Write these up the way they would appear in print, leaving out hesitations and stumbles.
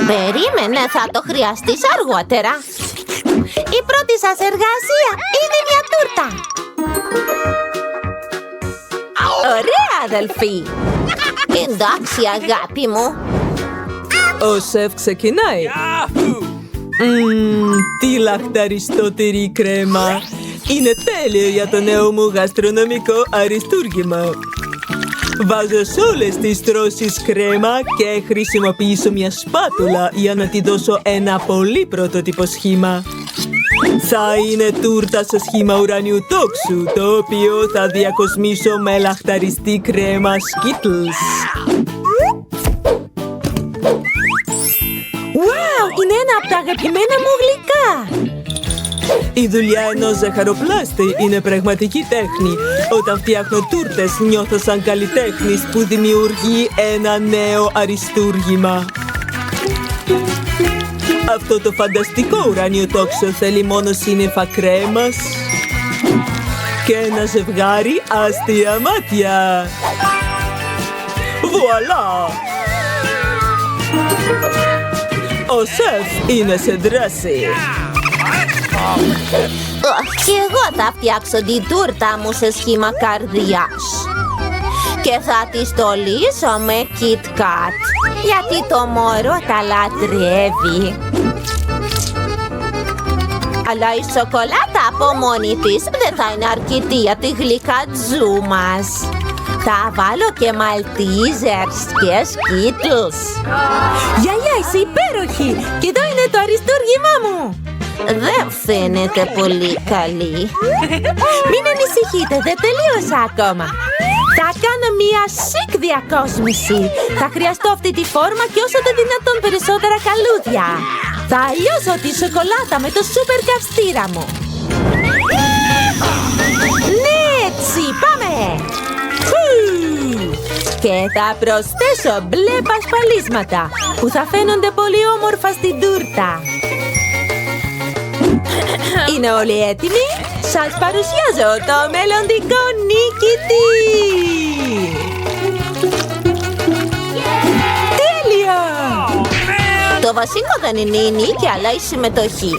Περίμενε, θα το χρειαστείς αργότερα. Η πρώτη σας εργασία είναι μια τούρτα. Ωραία, αδελφή. Εντάξει, αγάπη μου. Ο σεφ ξεκινάει. Τι λαχταριστότερη κρέμα. Είναι τέλειο για το νέο μου γαστρονομικό αριστούργημα. Βάζω σε όλες τις τρώσεις κρέμα και χρησιμοποιήσω μια σπάτουλα για να τη δώσω ένα πολύ πρωτότυπο σχήμα. Θα είναι τούρτα σε σχήμα ουρανιού τόξου, το οποίο θα διακοσμήσω με λαχταριστή κρέμα Skittles. Wow, είναι ένα από τα αγαπημένα μου γλυκά. Η δουλειά ενός ζαχαροπλάστη είναι πραγματική τέχνη. Όταν φτιάχνω τούρτες νιώθω σαν καλλιτέχνης που δημιουργεί ένα νέο αριστούργημα. Αυτό το φανταστικό ουράνιο τόξο θέλει μόνο σύννεφα κρέμας και ένα ζευγάρι άστια μάτια. Βουαλά! Ο σεφ είναι σε δράση. Και εγώ θα φτιάξω την τούρτα μου σε σχήμα καρδιάς. Και θα τη στολίσω με Kit Kat, γιατί το μωρό τα λατρεύει. Αλλά η σοκολάτα από μόνη της δεν θα είναι αρκετή για τη γλυκατζού μας. Θα βάλω και Maltesers και Skittles. Γιαγιά, είσαι υπέροχη! Και εδώ είναι το αριστούργημά μου! Δεν φαίνεται πολύ καλή. Μην ανησυχείτε, δεν τελείωσα ακόμα. Θα κάνω μια σικ διακόσμηση. Θα χρειαστώ αυτή τη φόρμα και όσο το δυνατόν περισσότερα καλούδια. Θα λιώσω τη σοκολάτα με το σούπερ καυστήρα μου. Ναι, έτσι, πάμε! Και θα προσθέσω μπλε πασπαλίσματα που θα φαίνονται πολύ όμορφα στην τούρτα. Είναι όλοι έτοιμοι? Σας παρουσιάζω το μελλοντικό νικητή! Τέλεια! Το βασικό δεν είναι η νίκη, αλλά η συμμετοχή.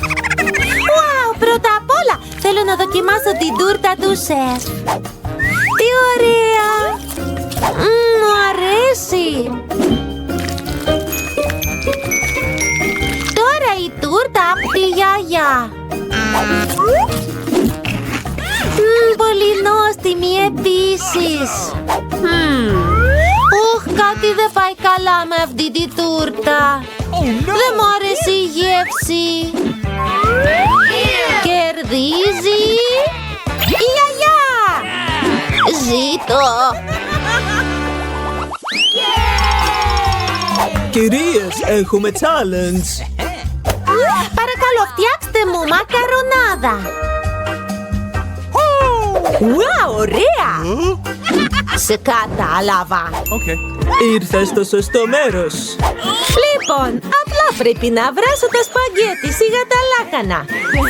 Wow, πρώτα απ' όλα θέλω να δοκιμάσω την τούρτα του σεφ. Τι ωραία! Μου αρέσει! Τώρα η τούρτα από τη γιαγιά. Πολύ νόστιμη επίσης. Κάτι δεν πάει καλά με αυτή τη τούρτα. Δεν μου αρέσει η γεύση. Κερδίζει η γιαγιά. Ζήτω! Κυρίες, έχουμε challenge. Παρακαλώ, φτιάξτε μου μακαρονάδα. Wow, ωραία! Σε κατάλαβα. Ήρθες στο σωστό μέρος. Λοιπόν, απλά πρέπει να βράσω τα σπαγγέτι σιγά τα λάχανα.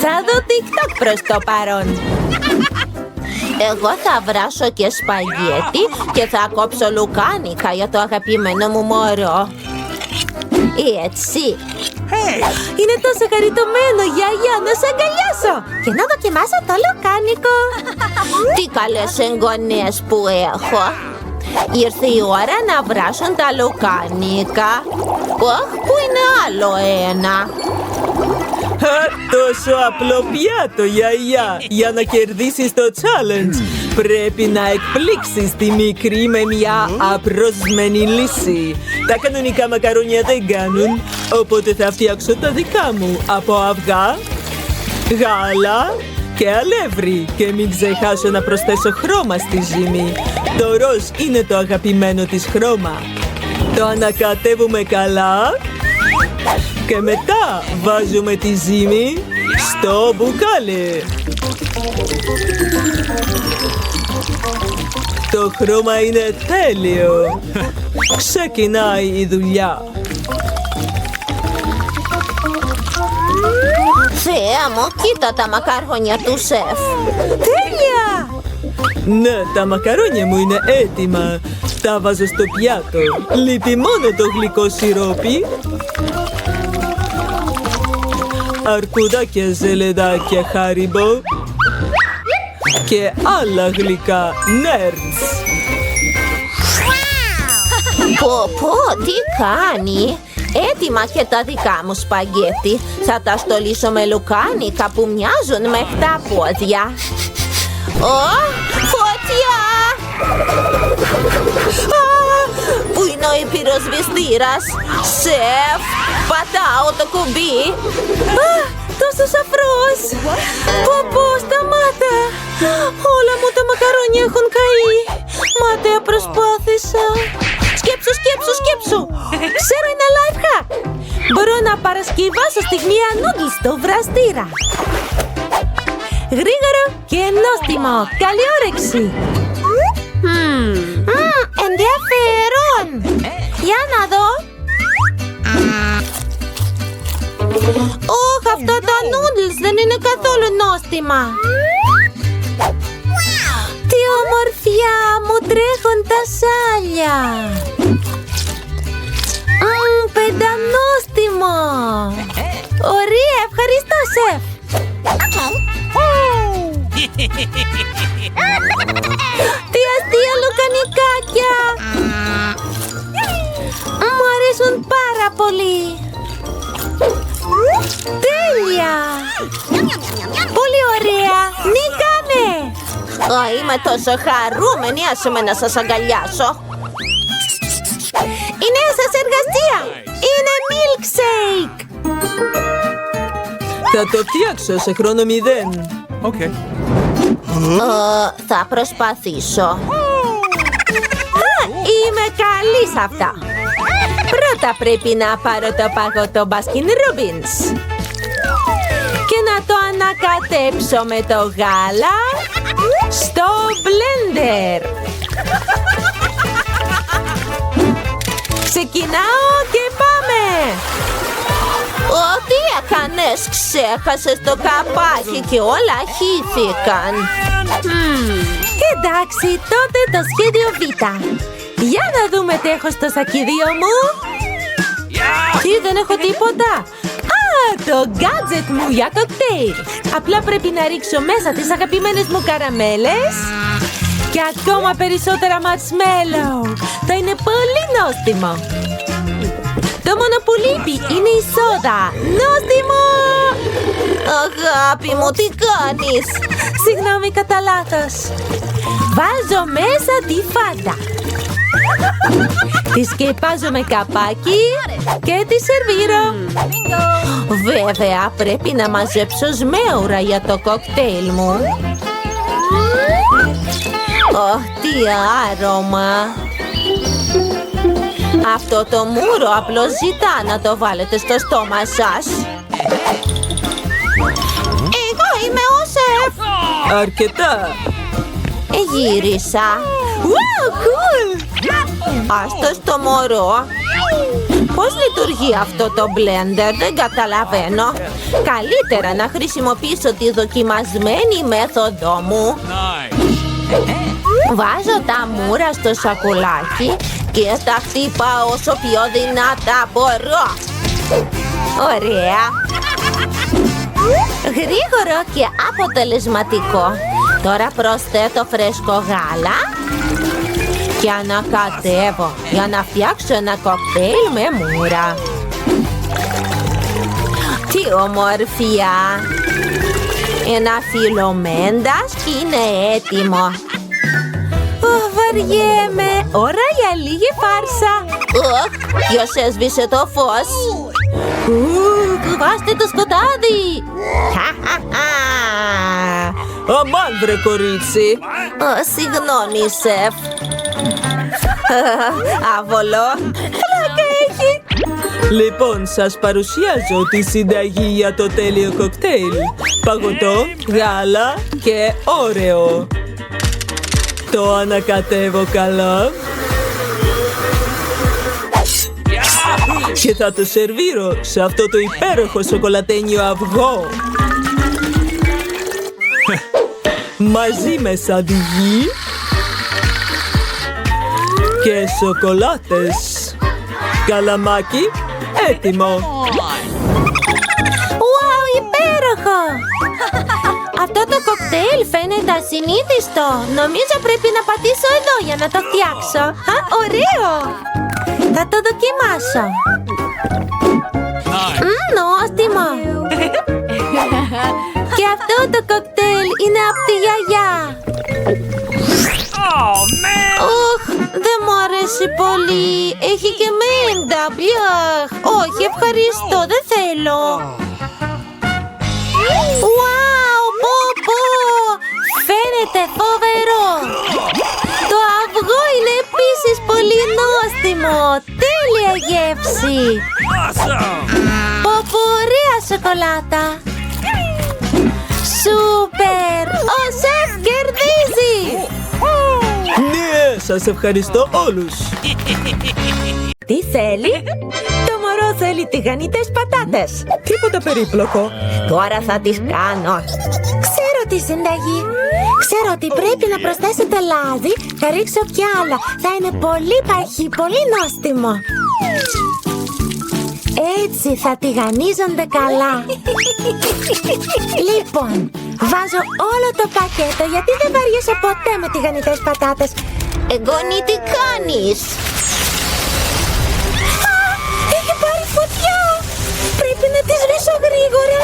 Θα δω TikTok προς το παρόν. Εγώ θα βράσω και σπαγγέτι και θα κόψω λουκάνικα για το αγαπημένο μου μωρό. Έτσι. Είναι τόσο χαριτωμένο, γιαγιά, να σε αγκαλιάσω και να δοκιμάσω το λουκάνικο. Τι καλές εγγονές που έχω. Ήρθε η ώρα να βράσουν τα λουκάνικα. Που είναι άλλο ένα. Τόσο απλό πιάτο, γιαγιά. Για να κερδίσεις το challenge πρέπει να εκπλήξεις τη μικρή με μια απρόσμενη λύση. Τα κανονικά μακαρόνια δεν κάνουν, οπότε θα φτιάξω τα δικά μου από αυγά, γάλα και αλεύρι. Και μην ξεχάσω να προσθέσω χρώμα στη ζύμη. Το ροζ είναι το αγαπημένο της χρώμα. Το ανακατεύουμε καλά και μετά βάζουμε τη ζύμη στο μπουκάλι. Το χρώμα είναι τέλειο. Ξεκινάει η δουλειά. Θεέ μου, κοίτα τα μακαρόνια του σεφ. Τέλεια! Ναι, τα μακαρόνια μου είναι έτοιμα. Τα βάζω στο πιάτο. Λείπει μόνο το γλυκό σιρόπι αρκουδάκια, ζελεδάκια, Χάριμπο και άλλα γλυκά Nerds. Πω, τι κάνει! Έτοιμα και τα δικά μου σπαγγέτι. Θα τα στολίσω με λουκάνικα που μοιάζουν με 7 πόδια. Φωτιά! Πού είναι ο πυροσβεστήρας? Σεφ, πατάω το κουμπί. Τόσος αφρός! Πω, σταμάτα! Όλα μου τα μακαρόνια έχουν καεί. Ματέα προσπάθησα. Σκέψου! Ξέρω ένα life hack. Μπορώ να παρασκευάσω στιγμία νούντλς στο βραστήρα. Γρήγορο και νόστιμο. Καλή όρεξη. Ενδιαφέρον! Για να δω. Αυτά τα νούντλς δεν είναι καθόλου νόστιμα. Τι ομορφιά! Μου τρέχουν τα σάλια. Πεντανόστιμο! Ωραία, ευχαριστώ, σεφ! Τι αστεία λουκανικάκια! Μου αρέσουν πάρα πολύ! Τέλεια! Πολύ ωραία! Νίκαμε! Είμαι τόσο χαρούμενη, άσε με να σας αγκαλιάσω. Η νέα σας εργασία είναι milkshake! Θα το φτιάξω σε χρόνο 0. Okay. Θα προσπαθήσω. Είμαι καλή σε αυτά! Πρώτα πρέπει να πάρω το παγωτό Baskin Robbins και να το ανακατέψω με το γάλα στο blender. Ξεκινάω και πάμε! Τι έκανες? Ξέχασες το καπάκι και όλα χύθηκαν. Εντάξει, τότε το σχέδιο Β. Για να δούμε τι έχω στο σακίδιο μου. Τι, δεν έχω τίποτα. Το gadget μου για κοκτέιλ. Απλά πρέπει να ρίξω μέσα τις αγαπημένες μου καραμέλες και ακόμα περισσότερα marshmallow. Θα είναι πολύ νόστιμο. Το μόνο που λείπει είναι η σόδα. Νόστιμο! Αγάπη μου, τι κάνεις? Συγγνώμη, κατά λάθος. Βάζω μέσα τη φάντα. Τη σκεπάζω με καπάκι και τη σερβίρω. Βέβαια, πρέπει να μαζέψω σμέουρα για το κοκτέιλ μου. Τι άρωμα! Αυτό το μούρο απλώς ζητά να το βάλετε στο στόμα σας. Εγώ είμαι ο σεφ! Αρκετά! Γύρισα. Wow, cool! Άστο στο μωρό. Πώς λειτουργεί αυτό το blender? Δεν καταλαβαίνω. Καλύτερα να χρησιμοποιήσω τη δοκιμασμένη μέθοδό μου. Βάζω τα μούρα στο σακουλάκι και τα χτυπάω όσο πιο δυνατά μπορώ. Ωραία. Γρήγορο και αποτελεσματικό. Τώρα προσθέτω φρέσκο γάλα και ανακατεύω για να φτιάξω ένα κοκτέιλ με μούρα. Τι ομορφιά! Ένα φύλλο μέντας είναι έτοιμο. Βαριέμαι. Ώρα για λίγη φάρσα. Ποιος έσβησε το φως? Βάστε το σκοτάδι. Αμάν, βρε κορίτσι! Συγγνώμη, σεφ. Άβολο. Πλάκα έχει. Λοιπόν, σας παρουσιάζω τη συνταγή για το τέλειο κοκτέιλ. Παγωτό, γάλα και όρεο. Το ανακατεύω καλά και θα το σερβίρω σε αυτό το υπέροχο σοκολατένιο αυγό μαζί με σαντιγί και σοκολάτες. Καλαμάκι, έτοιμο. Wow, υπέροχο! Αυτό το κοκτέιλ φαίνεται ασυνήθιστο. Νομίζω πρέπει να πατήσω εδώ για να το φτιάξω. Α, ωραίο! Θα το δοκιμάσω. Νόστιμο! Και αυτό το κοκτέιλ είναι από τη γιαγιά. Δεν μου αρέσει πολύ. Έχει και μέντα. Μπιαχ. Όχι, ευχαριστώ. Δεν θέλω. Wow, πω. Φαίνεται φοβερό. Το αυγό είναι επίσης πολύ νόστιμο. Τέλεια γεύση. Πω, ωραία σοκολάτα. Σούπερ. Ο σεφ κερδίζει. Ναι, σας ευχαριστώ όλους. Τι θέλει? Το μωρό θέλει τηγανιτές πατάτες. Τίποτα περίπλοκο. Τώρα θα τις κάνω. Ξέρω τη συνταγή. Ξέρω ότι πρέπει να προσθέσετε λάδι. Θα ρίξω κι άλλα. Θα είναι πολύ παχύ, πολύ νόστιμο. Έτσι θα τηγανίζονται καλά. Λοιπόν, βάζω όλο το πακέτο γιατί δεν βαριέσαι ποτέ με τηγανιτές πατάτες. Εγγονή, τι κάνεις? Έχει πάρει φωτιά. Πρέπει να τη σβήσω γρήγορα.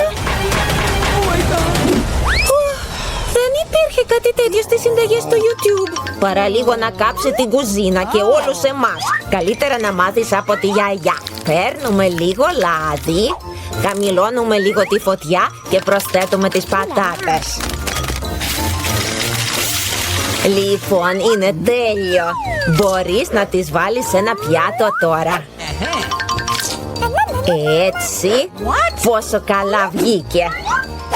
Δεν υπήρχε κάτι τέτοιο στις συνταγές στο YouTube. Παραλίγο να κάψει την κουζίνα και όλους εμάς. Καλύτερα να μάθεις από τη γιαγιά. Παίρνουμε λίγο λάδι, χαμηλώνουμε λίγο τη φωτιά και προσθέτουμε τις πατάτες. Λοιπόν, είναι τέλειο. Μπορείς να τις βάλεις σε ένα πιάτο τώρα. Έτσι. Πόσο καλά βγήκε.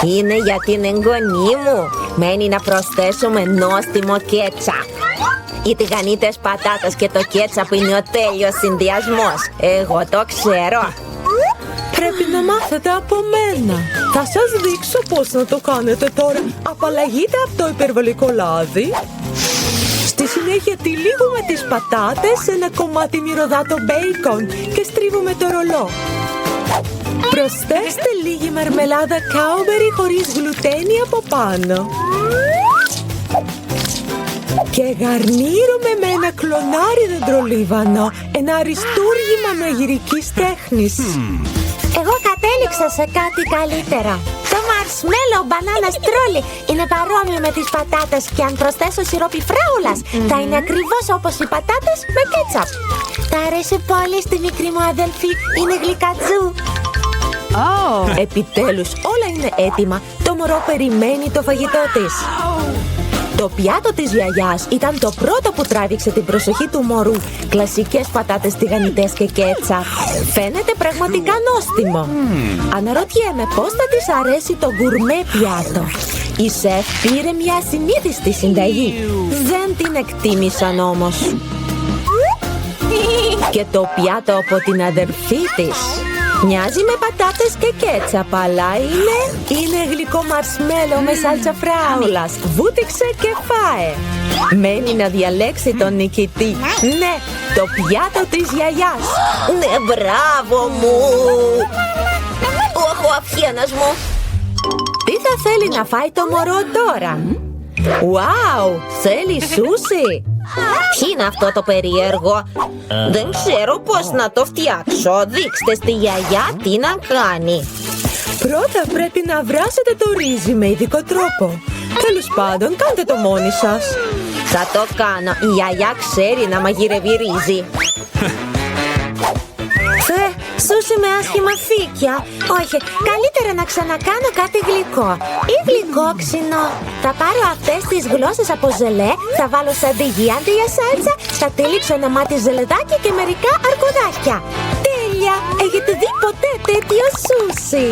Είναι για την εγγονή μου. Μένει να προσθέσουμε νόστιμο κέτσαπ. Οι τηγανίτες πατάτες και το κέτσαπ είναι ο τέλειος συνδυασμός. Εγώ το ξέρω. Πρέπει να μάθετε από μένα. Θα σας δείξω πώς να το κάνετε τώρα. Απαλλαγείτε από το υπερβολικό λάδι. Στη συνέχεια τυλίγουμε τις πατάτες σε ένα κομμάτι μυρωδάτο μπέικον και στρίβουμε το ρολό. Προσθέστε λίγη μαρμελάδα κάουμπερι χωρίς γλουτένι από πάνω. Και γαρνίρουμε με ένα κλονάρι δεντρολίβανο, ένα αριστούργημα μαγειρικής τέχνης. Εγώ κατέληξα σε κάτι καλύτερα. Το μαρσμέλο μπανάνα στρόλι είναι παρόμοιο με τις πατάτες και αν προσθέσω σιρόπι φράουλας θα είναι ακριβώς όπως οι πατάτες με κέτσαπ. Τα αρέσει πολύ στη μικρή μου αδελφή, είναι γλυκατζού. Επιτέλους όλα είναι έτοιμα. Το μωρό περιμένει το φαγητό της. Το πιάτο της γιαγιάς ήταν το πρώτο που τράβηξε την προσοχή του μωρού. Κλασικές πατάτες τηγανιτές και κέτσαπ. Φαίνεται πραγματικά νόστιμο. Αναρωτιέμαι πώς θα της αρέσει το γκουρμέ πιάτο. Η σεφ πήρε μια ασυνήθιστη συνταγή. Δεν την εκτίμησαν όμως. Και το πιάτο από την αδερφή της μοιάζει με πατάτες και κέτσαπ, αλλά είναι γλυκό μαρσμέλο με σάλτσα φράουλας. Βούτυξε και φάε. Μένει να διαλέξει τον νικητή. Ναι, το πιάτο της γιαγιάς. Ναι, μπράβο μου. Ο αυχένας μου. Τι θα θέλει να φάει το μωρό τώρα? Wow, θέλει σούσι. Τι είναι αυτό το περίεργο? Δεν ξέρω πώς να το φτιάξω. Δείξτε στη γιαγιά τι να κάνει. Πρώτα πρέπει να βράσετε το ρύζι με ειδικό τρόπο. Τέλος πάντων, κάντε το μόνοι σας. Θα το κάνω. Η γιαγιά ξέρει να μαγειρεύει ρύζι. Σούσι με άσχημα φύκια. Όχι, καλύτερα να ξανακάνω κάτι γλυκό. Ή γλυκόξινο. Θα πάρω αυτές τις γλώσσες από ζελέ, θα βάλω σαντίγι αντί για σάλτσα, θα τυλίξω ένα μάτι ζελεδάκι και μερικά αρκουδάκια. Τέλεια! Έχετε δει ποτέ τέτοιο σούσι?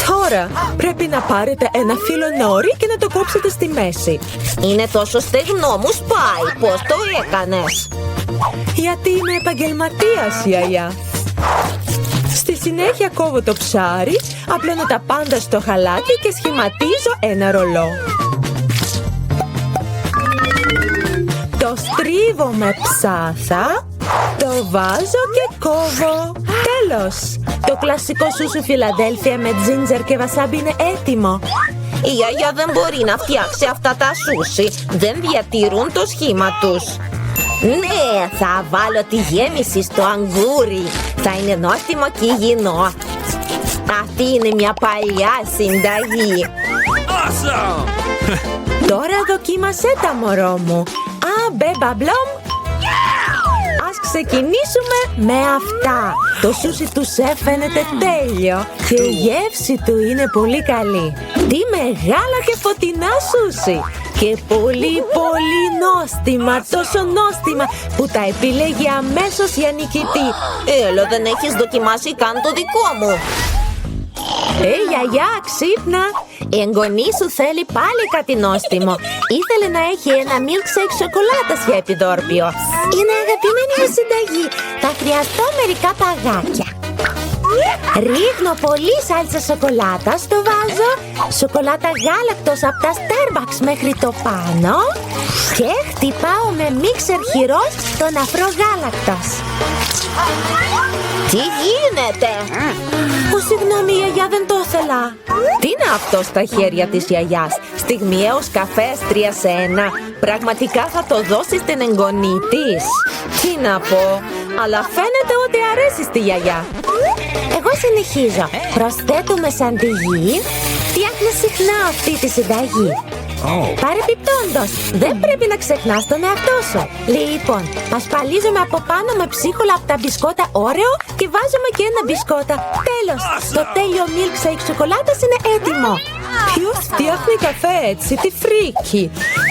Τώρα πρέπει να πάρετε ένα φύλλο νόρι και να το κόψετε στη μέση. Είναι τόσο στεγνό, μου σπάει. Πώς το έκανες? Γιατί είμαι επαγγελματίας, γιαγιά. Στη συνέχεια κόβω το ψάρι, απλώνω τα πάντα στο χαλάκι και σχηματίζω ένα ρολό. Το Το στρίβω με ψάθα, το βάζω και κόβω. Τέλος! Το κλασικό σούσου Φιλαδέλφια με τζίντζερ και βασάμπι είναι έτοιμο. Η γιαγιά δεν μπορεί να φτιάξει αυτά τα σούσι. Δεν διατηρούν το σχήμα τους. Ναι, θα βάλω τη γέμιση στο αγγούρι. Θα είναι νόστιμο και υγιεινό. Αυτή είναι μια παλιά συνταγή. Awesome! Τώρα δοκίμασέ τα, μωρό μου. Μπεμπαμπλόμ. Ας ξεκινήσουμε με αυτά. Το σούσι του σεφ φαίνεται τέλειο και η γεύση του είναι πολύ καλή. Τι μεγάλα και φωτεινά σούσι! Και πολύ νόστιμα, τόσο νόστιμα που τα επιλέγει αμέσως η ανικητή. Έλα, δεν έχεις δοκιμάσει καν το δικό μου. Γιαγιά, ξύπνα! Η εγγονή σου θέλει πάλι κάτι νόστιμο. Ήθελε να έχει ένα milkshake σοκολάτας για επιδόρπιο. Είναι αγαπημένη μου συνταγή. Θα χρειαστώ μερικά παγάκια. Ρίχνω πολύ σάλτσα σοκολάτας στο βάζο, σοκολάτα γάλακτος από τα Starbucks μέχρι το πάνω και χτυπάω με μίξερ χειρός τον αφρό γάλακτος. Τι γίνεται? Συγγνώμη, γιαγιά, δεν το ήθελα. Τι είναι αυτό στα χέρια της γιαγιάς? Στιγμιαίος καφές 3 σε 1. Πραγματικά θα το δώσει στην εγγονή της? Τι να πω, αλλά φαίνεται ότι αρέσει στη γιαγιά. Εγώ συνεχίζω. Προσθέτουμε σαντιγί. Φτιάχνω συχνά αυτή τη συνταγή. Παρεπιπτόντως, δεν πρέπει να ξεχνάς τον εαυτό σου. Λοιπόν, ασπαλίζομαι από πάνω με ψίχουλα από τα μπισκότα Oreo και βάζουμε και ένα μπισκότα. Τέλος, το τέλειο milkshake σοκολάτας είναι έτοιμο. Ποιος φτιάχνει καφέ έτσι, τι φρίκι!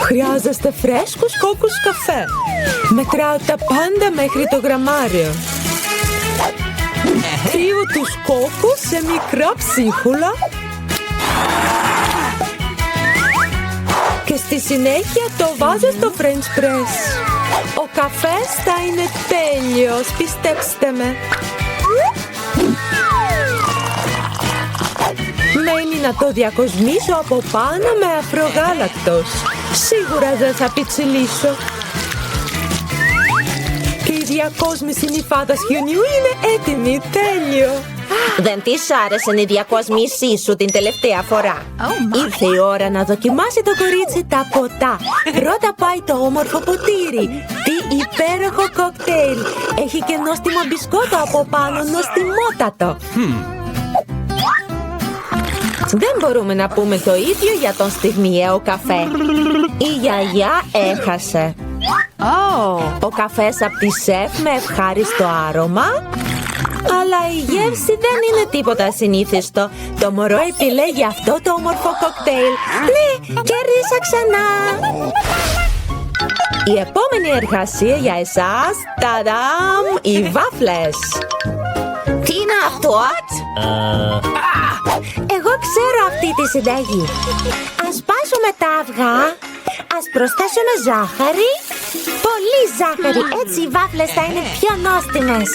Χρειάζεστε φρέσκους κόκκους καφέ. Μετράω τα πάντα μέχρι το γραμμάριο. Θείω τους κόκκους σε μικρά ψίχουλα και στη συνέχεια το βάζω στο French press. Ο καφές θα είναι τέλειος, πιστέψτε με. Μένει να το διακοσμήσω από πάνω με αφρογάλακτος. Σίγουρα δεν θα πιτσιλήσω. Και η διακόσμηση νυφάδας χιονιού είναι έτοιμη, τέλειο. Δεν της άρεσαν οι διακοσμήσεις σου την τελευταία φορά. Ήρθε η ώρα να δοκιμάσει το κορίτσι τα ποτά. Πρώτα πάει το όμορφο ποτήρι. Τι υπέροχο κοκτέιλ. Έχει και νόστιμο μπισκότο από πάνω, νοστιμότατο. Δεν μπορούμε να πούμε το ίδιο για τον στιγμιαίο καφέ. Η γιαγιά έχασε. Ο καφές από τη σεφ με ευχάριστο άρωμα, αλλά η γεύση δεν είναι τίποτα ασυνήθιστο. Το μωρό επιλέγει αυτό το όμορφο κοκτέιλ. Ναι, κέρδισα ξανά. Η επόμενη εργασία για εσάς, ταντάμ, οι βάφλες. Τι είναι αυτό? Εγώ ξέρω αυτή τη συνταγή. Ας σπάσουμε τα αυγά, ας προσθέσουμε ζάχαρη. Πολύ ζάχαρη, έτσι οι βάφλες θα είναι πιο νόστιμες.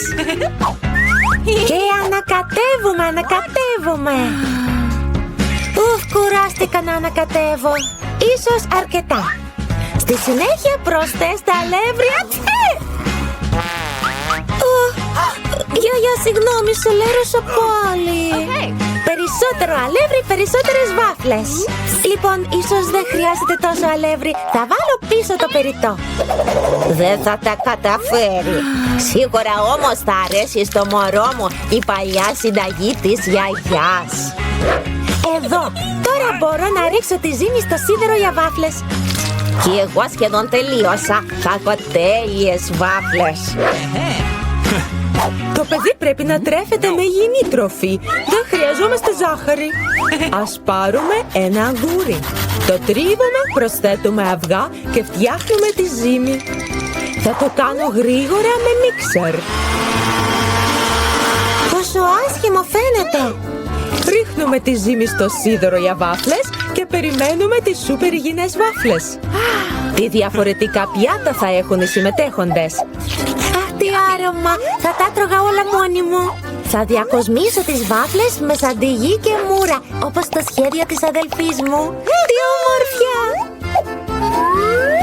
Και ανακατεύουμε. Κουράστηκα να ανακατεύω. Ίσως αρκετά. Στη συνέχεια προσθέσω τα αλεύρια. Γιαγιά, συγγνώμη, σε λέρωσα πάλι. Περισσότερο αλεύρι, περισσότερες βάφλες. Λοιπόν, ίσως δεν χρειάζεται τόσο αλεύρι. Θα βάλω πίσω το περιττό. Δεν θα τα καταφέρει. Σίγουρα όμως θα αρέσει στο μωρό μου η παλιά συνταγή της γιαγιάς. Εδώ, τώρα μπορώ να ρίξω τη ζύμη στο σίδερο για βάφλες. Και εγώ σχεδόν τελείωσα. Θα έχω τέλειες βάφλες. Το παιδί πρέπει να τρέφεται με υγιεινή τροφή. Δεν χρειαζόμαστε ζάχαρη. Ας πάρουμε ένα αγγούρι. Το τρίβουμε, προσθέτουμε αυγά και φτιάχνουμε τη ζύμη. Θα το κάνω γρήγορα με μίξερ. Πόσο άσχημο φαίνεται. Ρίχνουμε τη ζύμη στο σίδερο για βάφλες και περιμένουμε τις σούπερ υγιεινές βάφλες. Τι διαφορετικά πιάτα θα έχουν οι συμμετέχοντες. Τι άρωμα, θα τα τρώγα όλα μόνη μου. Θα διακοσμήσω τις βάφλες με σαντιγί και μούρα, όπως το σχέδιο της αδελφής μου. Τι όμορφια!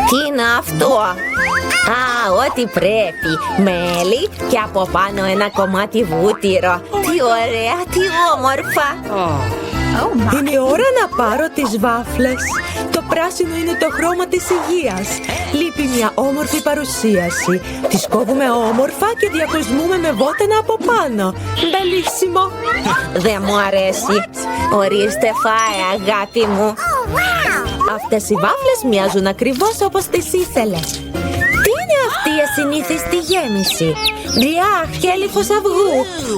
Τι είναι αυτό? Α, ό,τι πρέπει. Μέλι και από πάνω ένα κομμάτι βούτυρο. Τι ωραία, τι όμορφα. Είναι η ώρα να πάρω τις βάφλες. Το πράσινο είναι το χρώμα της υγείας. Λείπει μια όμορφη παρουσίαση. Τις κόβουμε όμορφα και διακοσμούμε με βότανα από πάνω. Μπελίσιμο. Δεν μου αρέσει. Ορίστε, φάε, αγάπη μου. Αυτές οι βάφλες μοιάζουν ακριβώς όπως τις ήθελε. Τι είναι αυτή η ασυνήθιστη γέμιση? Διάχ, κέλυφος αυγού.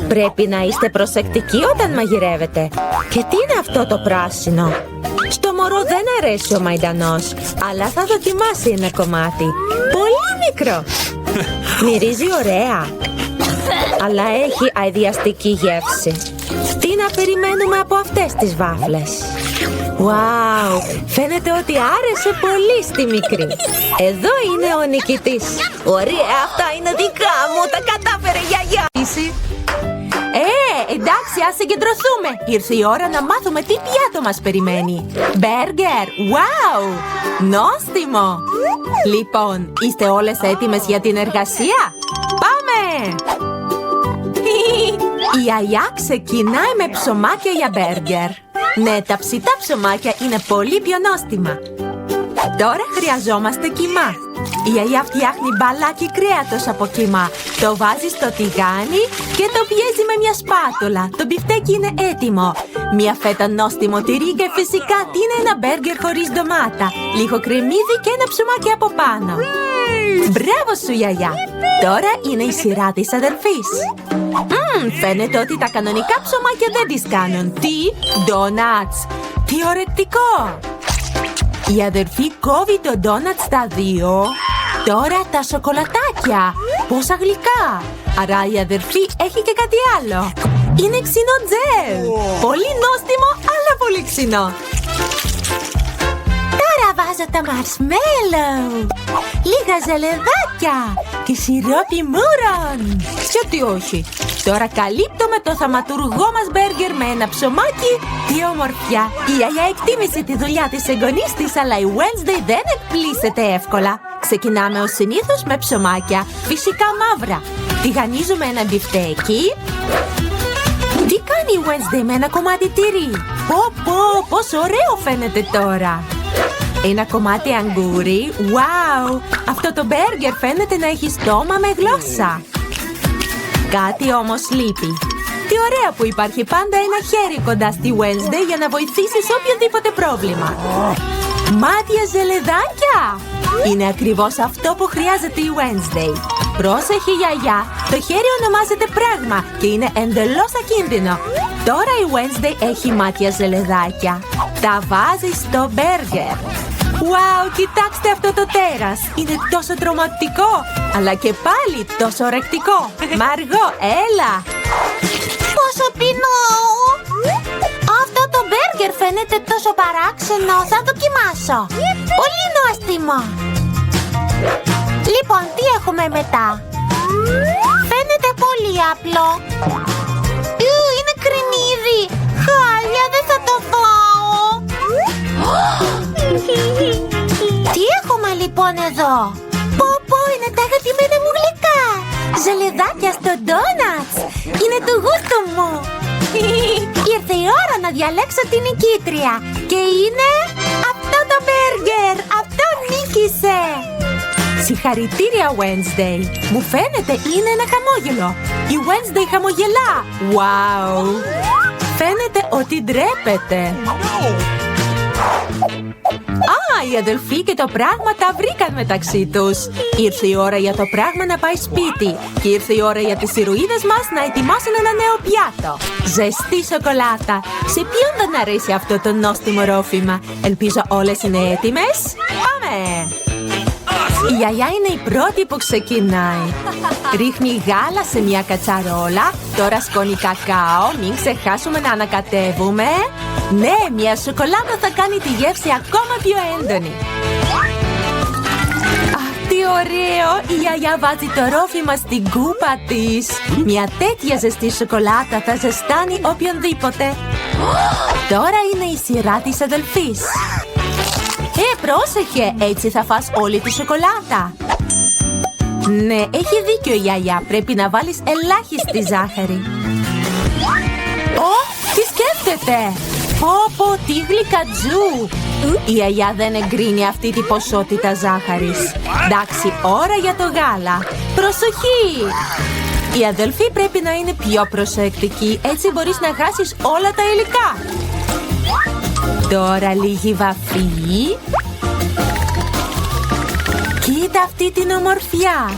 Πρέπει να είστε προσεκτικοί όταν μαγειρεύετε. Και τι είναι αυτό το πράσινο? Στο μωρό δεν αρέσει ο μαϊντανός, αλλά θα δοκιμάσει ένα κομμάτι. Πολύ μικρό. Μυρίζει ωραία, αλλά έχει αηδιαστική γεύση. Τι να περιμένουμε από αυτές τις βάφλες? Wow, φαίνεται ότι άρεσε πολύ στη μικρή. Εδώ είναι ο νικητής. Ωραία, αυτά είναι δικά μου. Τα κατάφερε η γιαγιά. Εντάξει, ας συγκεντρωθούμε. Ήρθε η ώρα να μάθουμε τι πιάτο μας περιμένει. Μπέργκερ, wow, νόστιμο. Λοιπόν, είστε όλες έτοιμες για την εργασία? Πάμε! Η γιαγιά ξεκινάει με ψωμάκια για μπέργκερ. Ναι, τα ψητά ψωμάκια είναι πολύ πιο νόστιμα. Τώρα χρειαζόμαστε κιμά. Η γιαγιά φτιάχνει μπαλάκι κρέατος από κιμά. Το βάζει στο τηγάνι και το πιέζει με μια σπάτουλα. Το μπιφτέκι είναι έτοιμο. Μια φέτα νόστιμο τυρί και φυσικά τι είναι ένα μπέργκερ χωρίς ντομάτα. Λίγο κρεμμύδι και ένα ψωμάκι από πάνω. Μπράβο σου, γιαγιά. Τώρα είναι η σειρά της αδελφής. Φαίνεται ότι τα κανονικά ψωμάκια δεν τις κάνουν. Τι? Ντόνατς. Τι ωρεκτικό. Η αδερφή κόβει το ντόνατ στα δύο. Τώρα τα σοκολατάκια. Πόσα γλυκά. Άρα η αδερφή έχει και κάτι άλλο. Είναι ξινό τζέλ. Πολύ νόστιμο, αλλά πολύ ξινό. Τώρα βάζω τα marshmallow. Λίγα ζελεδάκια και σιρόπι μούρων. Γιατί όχι. Τώρα καλύπτουμε το θαματουργό μας μπέργκερ με ένα ψωμάκι. Τι ομορφιά. Η γιαγιά εκτίμησε τη δουλειά της εγγονής της, αλλά η Wednesday δεν εκπλήσεται εύκολα. Ξεκινάμε ως συνήθως με ψωμάκια, φυσικά μαύρα. Τηγανίζουμε ένα μπιφτέκι. Τι κάνει η Wednesday με ένα κομμάτι τυρί? Πόσο ωραίο φαίνεται τώρα. Ένα κομμάτι αγγούρι. Wow! Αυτό το μπέργκερ φαίνεται να έχει στόμα με γλώσσα. Κάτι όμως λείπει. Τι ωραία που υπάρχει πάντα ένα χέρι κοντά στη Wednesday για να βοηθήσει σε οποιοδήποτε πρόβλημα. Μάτια ζελεδάκια! Είναι ακριβώς αυτό που χρειάζεται η Wednesday. Πρόσεχε, γιαγιά, το χέρι ονομάζεται πράγμα και είναι εντελώς ακίνδυνο. Τώρα η Wednesday έχει μάτια ζελεδάκια. Τα βάζει στο μπέργκερ. Wow, κοιτάξτε αυτό το τέρας. Είναι τόσο τρομακτικό, αλλά και πάλι τόσο ωρεκτικό. Μαργό, έλα. Πόσο πεινώ. Αυτό το μπέργκερ φαίνεται τόσο παράξενο. Θα δοκιμάσω. Πολύ νόστιμο. Λοιπόν, τι έχουμε μετά? Φαίνεται πολύ απλό. Είναι κρεμμύδι. Χάλια, δεν θα το φάω. Τι έχουμε λοιπόν εδώ? Πω, είναι τα αγαπημένα μου γλυκά. Ζελεδάκια στο ντόνατς. Είναι του γούστου μου. Ήρθε η ώρα να διαλέξω την νικήτρια. Και είναι αυτό το μπέργκερ. Αυτό νίκησε. Συγχαρητήρια, Wednesday. Μου φαίνεται είναι ένα χαμόγελο. Η Wednesday χαμογελά. Wow. Φαίνεται ότι ντρέπεται. Οι αδελφοί και το πράγμα τα βρήκαν μεταξύ τους. Ήρθε η ώρα για το πράγμα να πάει σπίτι. Και ήρθε η ώρα για τις ηρωίδες μας να ετοιμάσουν ένα νέο πιάτο. Ζεστή σοκολάτα. Σε ποιον δεν αρέσει αυτό το νόστιμο ρόφημα? Ελπίζω όλες είναι έτοιμες. Πάμε! Η γιαγιά είναι η πρώτη που ξεκινάει. Ρίχνει γάλα σε μια κατσαρόλα. Τώρα σκόνη κακάο. Μην ξεχάσουμε να ανακατεύουμε. Ναι, μια σοκολάτα θα κάνει τη γεύση ακόμα πιο έντονη. Τι ωραίο! Η γιαγιά βάζει το ρόφημα στην κούπα της. Μια τέτοια ζεστή σοκολάτα θα ζεστάνει οποιονδήποτε. Τώρα είναι η σειρά της αδελφής. Πρόσεχε! Έτσι θα φας όλη τη σοκολάτα. Ναι, έχει δίκιο η γιαγιά. Πρέπει να βάλεις ελάχιστη ζάχαρη. Τι σκέφτεται! Πω, τι γλυκατζού! Η γιαγιά δεν εγκρίνει αυτή την ποσότητα ζάχαρης. Εντάξει, ώρα για το γάλα. Προσοχή! Οι αδελφοί πρέπει να είναι πιο προσεκτικοί, έτσι μπορείς να χάσεις όλα τα υλικά. Τώρα λίγη βαφή. Κοίτα αυτή την ομορφιά.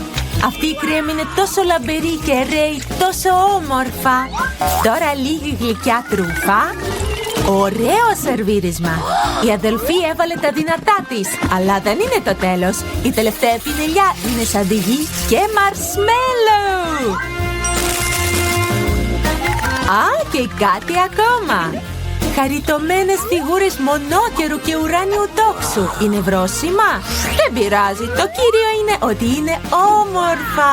Αυτή η κρέμη είναι τόσο λαμπερή και ρέει τόσο όμορφα. Τώρα λίγη γλυκιά τρούφα. Ωραίο σερβίρισμα. Η αδελφή έβαλε τα δυνατά της. Αλλά δεν είναι το τέλος. Η τελευταία πινελιά είναι σαντιγί και μαρσμέλο. Και κάτι ακόμα. Χαριτωμένες φιγούρες μονόκερου και ουράνιου τόξου. Είναι βρόσιμα? Δεν πειράζει. Το κύριο είναι ότι είναι όμορφα.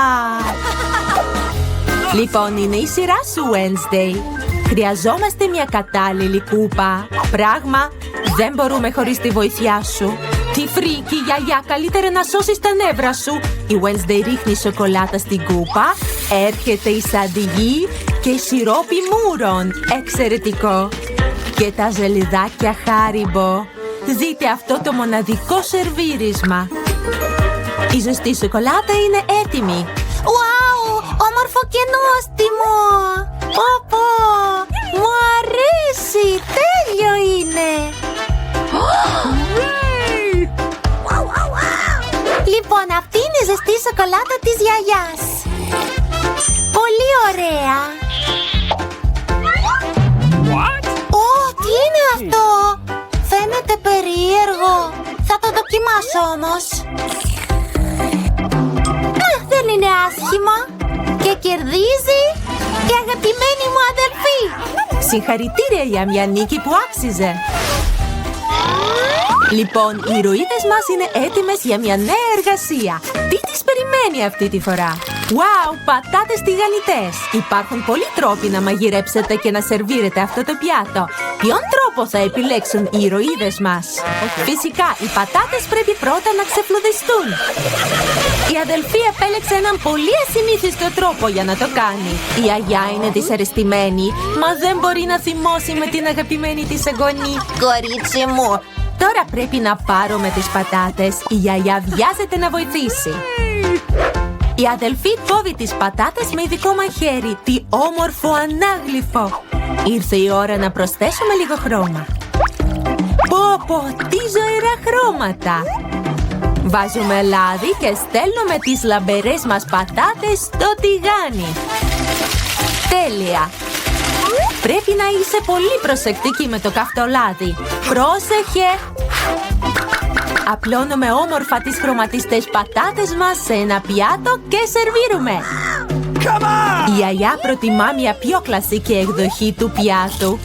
Λοιπόν, είναι η σειρά σου, Wednesday. Χρειαζόμαστε μια κατάλληλη κούπα. Πράγμα, δεν μπορούμε χωρίς τη βοήθειά σου. Τι φρίκι, γιαγιά, καλύτερα να σώσεις τα νεύρα σου. Η Wednesday ρίχνει σοκολάτα στην κούπα. Έρχεται η σαντιγί και η σιρόπι μούρων. Εξαιρετικό. Και τα ζελιδάκια Χάριμπο. Δείτε αυτό το μοναδικό σερβίρισμα. Η ζεστή σοκολάτα είναι έτοιμη. Wow, όμορφο και νόστιμο. Πω, μου αρέσει, τέλειο είναι. Λοιπόν, αυτή είναι η ζεστή σοκολάτα της γιαγιάς. Πολύ ωραία. Τι είναι αυτό? Φαίνεται περίεργο. Θα το δοκιμάσω όμως. Δεν είναι άσχημο. Και κερδίζει η αγαπημένη μου αδελφή. Συγχαρητήρια για μια νίκη που άξιζε. Λοιπόν, οι ηρωίδες μας είναι έτοιμες για μια νέα εργασία. Τι τις περιμένει αυτή τη φορά? Wow, πατάτες τηγανιτές. Υπάρχουν πολλοί τρόποι να μαγειρέψετε και να σερβίρετε αυτό το πιάτο. Ποιον τρόπο θα επιλέξουν οι ηρωίδες μας? Φυσικά, οι πατάτες πρέπει πρώτα να ξεφλουδιστούν. Η αδελφή επέλεξε έναν πολύ ασυνήθιστο τρόπο για να το κάνει. Η γιαγιά είναι δυσαρεστημένη, μα δεν μπορεί να θυμώσει με την αγαπημένη της εγγονή. Κορίτσι μου, τώρα πρέπει να πάρουμε τις πατάτες. Η γιαγιά βιάζεται να βοηθήσει. Η αδελφή κόβει τις πατάτες με ειδικό μαχαίρι. Τι όμορφο ανάγλυφο! Ήρθε η ώρα να προσθέσουμε λίγο χρώμα. Πω, τι ζωηρά χρώματα! Βάζουμε λάδι και στέλνουμε τις λαμπερές μας πατάτες στο τηγάνι. Τέλεια! Πρέπει να είσαι πολύ προσεκτική με το καυτολάδι. Πρόσεχε! Απλώνουμε όμορφα τις χρωματιστές πατάτες μας σε ένα πιάτο και σερβίρουμε. Η γιαγιά προτιμά μια πιο κλασική εκδοχή του πιάτου.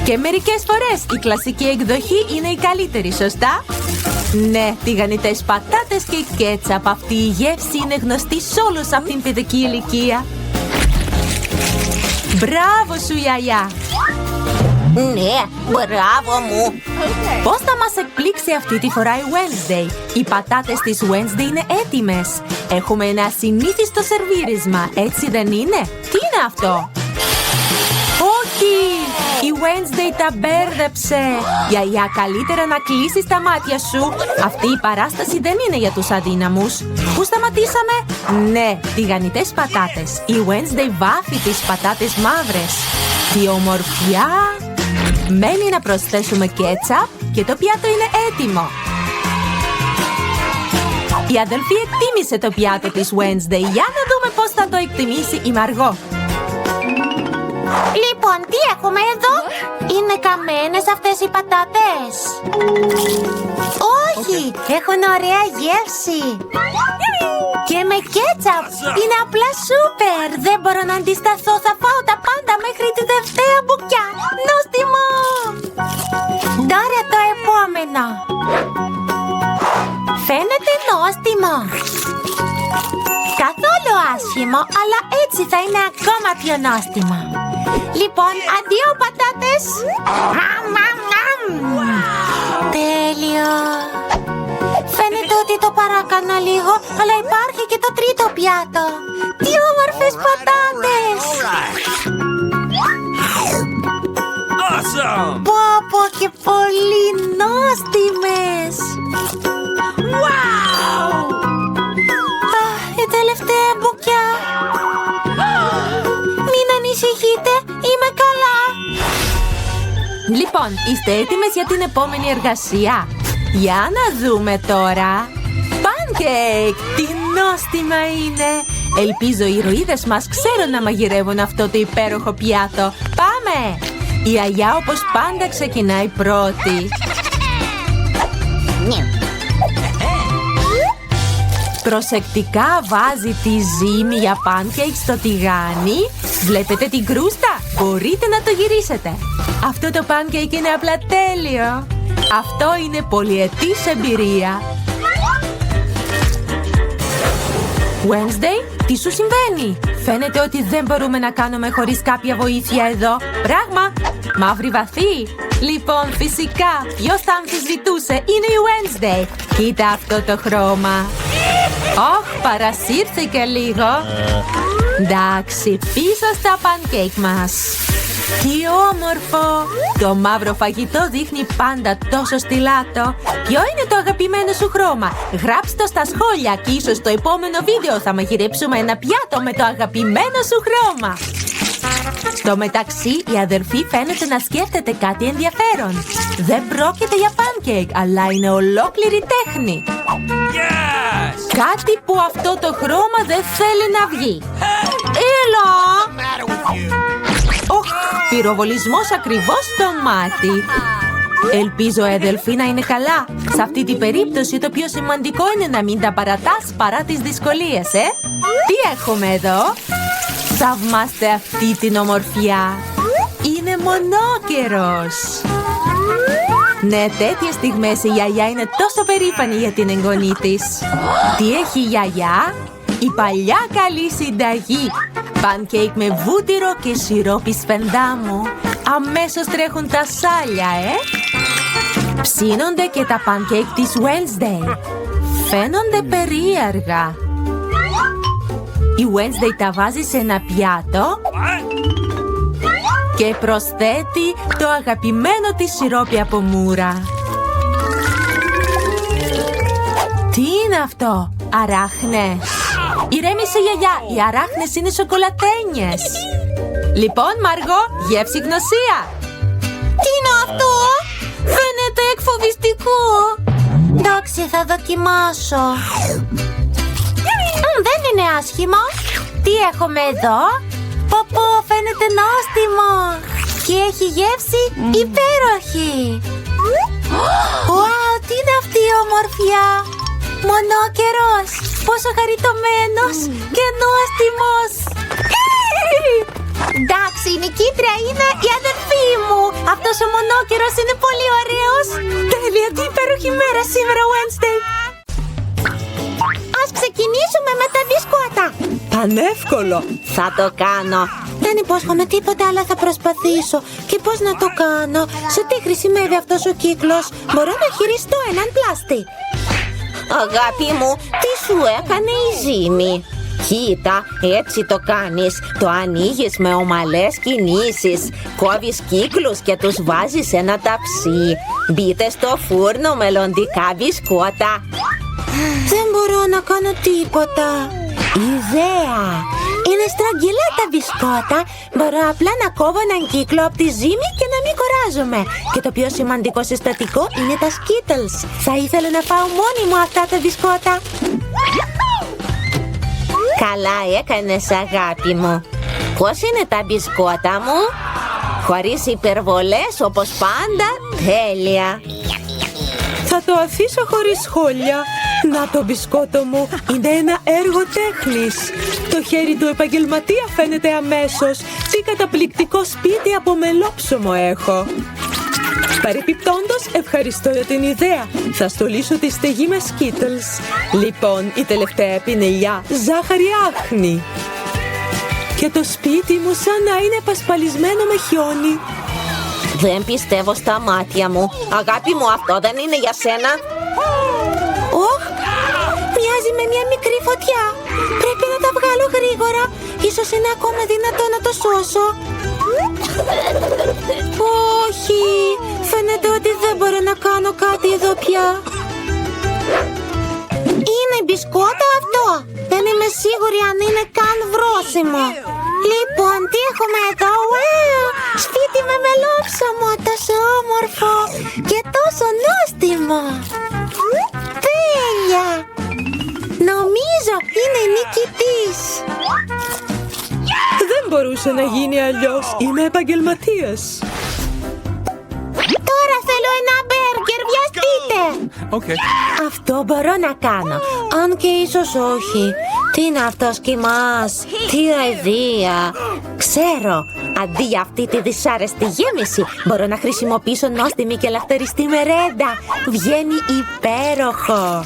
Και μερικές φορές η κλασική εκδοχή είναι η καλύτερη, σωστά? Ναι, τηγανιτές πατάτες και κέτσαπ. Αυτή η γεύση είναι γνωστή σε όλους από την παιδική ηλικία. Μπράβο σου, γιαγιά! Ναι, μπράβο μου. Πώς θα μας εκπλήξει αυτή τη φορά η Wednesday? Οι πατάτες της Wednesday είναι έτοιμες. Έχουμε ένα ασυνήθιστο σερβίρισμα, έτσι δεν είναι? Τι είναι αυτό? Όχι! Η Wednesday τα μπέρδεψε. Γιαγιά, καλύτερα να κλείσεις τα μάτια σου. Αυτή η παράσταση δεν είναι για τους αδύναμους. Πού σταματήσαμε? Ναι, τηγανιτές πατάτες. Η Wednesday βάφει τις πατάτες μαύρες. Τι ομορφιά! Μένει να προσθέσουμε κέτσαπ και το πιάτο είναι έτοιμο. Η αδελφή εκτίμησε το πιάτο της Wednesday. Για να δούμε πώς θα το εκτιμήσει η Μαργό. Λοιπόν, τι έχουμε εδώ? Είναι καμένες αυτές οι πατάτες? Όχι, έχουν ωραία γεύση. Και με κέτσαπ. Είναι απλά σούπερ. Δεν μπορώ να αντισταθώ. Θα φάω τα πάντα μέχρι τη τελευταία μπουκιά. Νόστιμο! Τώρα το επόμενο. Φαίνεται νόστιμο. Καθόλου άσχημο, αλλά έτσι θα είναι ακόμα πιο νόστιμο. Λοιπόν, αντίο πατάτες. Τέλειο. Φαίνεται ότι το παράκανα λίγο, αλλά υπάρχει και το τρίτο πιάτο. Τι όμορφες πατάτες! Πω και πολύ νόστιμες! Η τελευταία μπουκιά! Μην ανησυχείτε, είμαι καλά! Λοιπόν, είστε έτοιμες για την επόμενη εργασία? Για να δούμε τώρα. Pancake! Τι νόστιμα είναι! Ελπίζω οι ηρωίδες μας ξέρουν να μαγειρεύουν αυτό το υπέροχο πιάτο. Πάμε! Η Αγιά όπως πάντα ξεκινάει πρώτη. Προσεκτικά βάζει τη ζύμη για pancake στο τηγάνι. Βλέπετε την κρούστα? Μπορείτε να το γυρίσετε. Αυτό το pancake είναι απλά τέλειο. Αυτό είναι πολυετής εμπειρία. Wednesday, τι σου συμβαίνει? Φαίνεται ότι δεν μπορούμε να κάνουμε χωρίς κάποια βοήθεια εδώ. Πράγμα, μαύρη βαθύ. Λοιπόν, φυσικά, ποιος θα αμφισβητούσε? Είναι η Wednesday. Κοίτα αυτό το χρώμα. Παρασύρθηκε λίγο. Εντάξει, πίσω στα pancake μας. Τι όμορφο! Το μαύρο φαγητό δείχνει πάντα τόσο στυλάτο. Ποιο είναι το αγαπημένο σου χρώμα? Γράψτε το στα σχόλια και ίσως στο επόμενο βίντεο θα μαγειρέψουμε ένα πιάτο με το αγαπημένο σου χρώμα. Στο μεταξύ, η αδερφή φαίνεται να σκέφτεται κάτι ενδιαφέρον. Δεν πρόκειται για pancake, αλλά είναι ολόκληρη τέχνη. Yes! Κάτι που αυτό το χρώμα δεν θέλει να βγει. Έλα! Πυροβολισμός ακριβώς στο μάτι. Ελπίζω η αδελφή να είναι καλά. Σε αυτή την περίπτωση το πιο σημαντικό είναι να μην τα παρατάς παρά τις δυσκολίες, Τι έχουμε εδώ? Θαυμάστε αυτή την ομορφιά. Είναι μονόκερος. Ναι, τέτοιες στιγμές η γιαγιά είναι τόσο περήφανη για την εγγονή της. Τι έχει η γιαγιά? Η παλιά καλή συνταγή. Pancake με βούτυρο και σιρόπι σφενδάμου. Αμέσως τρέχουν τα σάλια, Ψήνονται και τα pancake της Wednesday. Φαίνονται περίεργα. Η Wednesday τα βάζει σε ένα πιάτο και προσθέτει το αγαπημένο της σιρόπι από μούρα. Τι είναι αυτό? Αράχνες. Ηρέμησε γιαγιά, οι αράχνες είναι σοκολατένιες. Λοιπόν, Μαργό, γεύση γνωσία. Τι είναι αυτό? Φαίνεται εκφοβιστικό. Εντάξει, θα δοκιμάσω. Δεν είναι άσχημο. Τι έχουμε εδώ? Πω, φαίνεται νόστιμο. Και έχει γεύση υπέροχη. Wow, τι είναι αυτή η ομορφιά? Μονόκερος. Πόσο χαριτωμένος και νόστιμος. Εντάξει, η νικήτρια είναι η αδερφή μου. Αυτός ο μονόκερος είναι πολύ ωραίος. Τέλεια, τι υπέροχη μέρα σήμερα, Wednesday. Ας ξεκινήσουμε με τα μπισκότα. Πανεύκολο. Θα το κάνω. Δεν υπόσχομαι τίποτα, αλλά θα προσπαθήσω. Και πώς να το κάνω? Σε τι χρησιμεύει αυτός ο κύκλος? Μπορώ να χειριστώ έναν πλάστη. Αγάπη μου, τι σου έκανε η ζύμη? Κοίτα, έτσι το κάνεις. Το ανοίγεις με ομαλές κινήσεις. Κόβεις κύκλους και τους βάζεις σε ένα ταψί. Μπείτε στο φούρνο μελλοντικά μπισκότα. Δεν μπορώ να κάνω τίποτα. Ιδέα! Είναι στρογγυλά τα μπισκότα. Μπορώ απλά να κόβω έναν κύκλο από τη ζύμη και να μην κοράζομαι. Και το πιο σημαντικό συστατικό είναι τα Skittles. Θα ήθελα να φάω μόνη μου αυτά τα μπισκότα. Καλά έκανες, αγάπη μου. Πώς είναι τα μπισκότα μου? Χωρίς υπερβολές όπως πάντα? Τέλεια. Θα το αφήσω χωρίς σχόλια. Να το μπισκότο μου, είναι ένα έργο τέχνης. Το χέρι του επαγγελματία φαίνεται αμέσως. Τι καταπληκτικό σπίτι από μελόψωμο έχω. Παρεπιπτόντως, ευχαριστώ για την ιδέα. Θα στολίσω τη στεγή με Skittles. Λοιπόν, η τελευταία πινελιά, ζάχαρη άχνη. Και το σπίτι μου σαν να είναι πασπαλισμένο με χιόνι. Δεν πιστεύω στα μάτια μου. Αγάπη μου, αυτό δεν είναι για σένα? Ωχ, μοιάζει με μια μικρή φωτιά. Πρέπει να τα βγάλω γρήγορα. Ίσως είναι ακόμα δυνατό να το σώσω. Όχι, φαίνεται ότι δεν μπορώ να κάνω κάτι εδώ πια. Είναι μπισκότα αυτό. Δεν είμαι σίγουρη αν είναι καν βρώσιμο. Λοιπόν, τι έχουμε εδώ? Σπίτι με μελόψωμο, τόσο όμορφο και τόσο νόστιμο. Τέλεια! Νομίζω είναι νικητής. Δεν μπορούσε να γίνει αλλιώς. Είμαι επαγγελματίας. Τώρα θέλω ένα μπέργκερ, βιαστείτε! Okay. Αυτό μπορώ να κάνω, αν και ίσως όχι. Τι είναι αυτός κοιμάς? Τι αηδία! Ξέρω, αντί για αυτή τη δυσάρεστη γέμιση, μπορώ να χρησιμοποιήσω νόστιμη και λαχτεριστή μερέντα. Βγαίνει υπέροχο!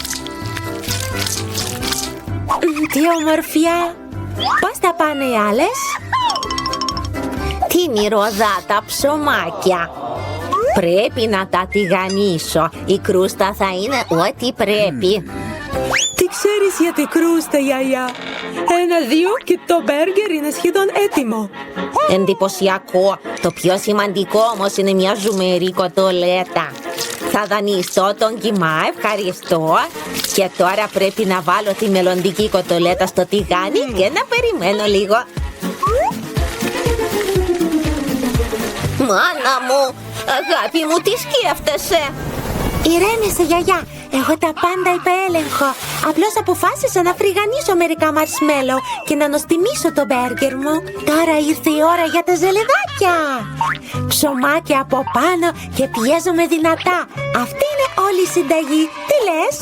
Τι ομορφιά! Πώς τα πάνε οι άλλες? Τι μυρωδά τα ψωμάκια. Πρέπει να τα τηγανίσω. Η κρούστα θα είναι ό,τι πρέπει. Τι ξέρεις για την κρούστα, γιαγιά? 1-2 και το μπέργκερ είναι σχεδόν έτοιμο. Εντυπωσιακό. Το πιο σημαντικό όμως είναι μια ζουμερή κοτολέτα. Θα δανειστώ τον κιμά, ευχαριστώ. Και τώρα πρέπει να βάλω τη μελλοντική κοτολέτα στο τηγάνι και να περιμένω λίγο. Μάνα μου, αγάπη μου, τι σκέφτεσαι? Ηρέμησε, γιαγιά. Έχω τα πάντα υπό έλεγχο. Απλώς αποφάσισα να φρυγανίσω μερικά μαρσμέλο και να νοστιμίσω το μπέργκερ μου. Τώρα ήρθε η ώρα για τα ζελεδάκια. Ψωμάκια από πάνω και πιέζομαι δυνατά. Αυτή είναι όλη η συνταγή. Τι λες?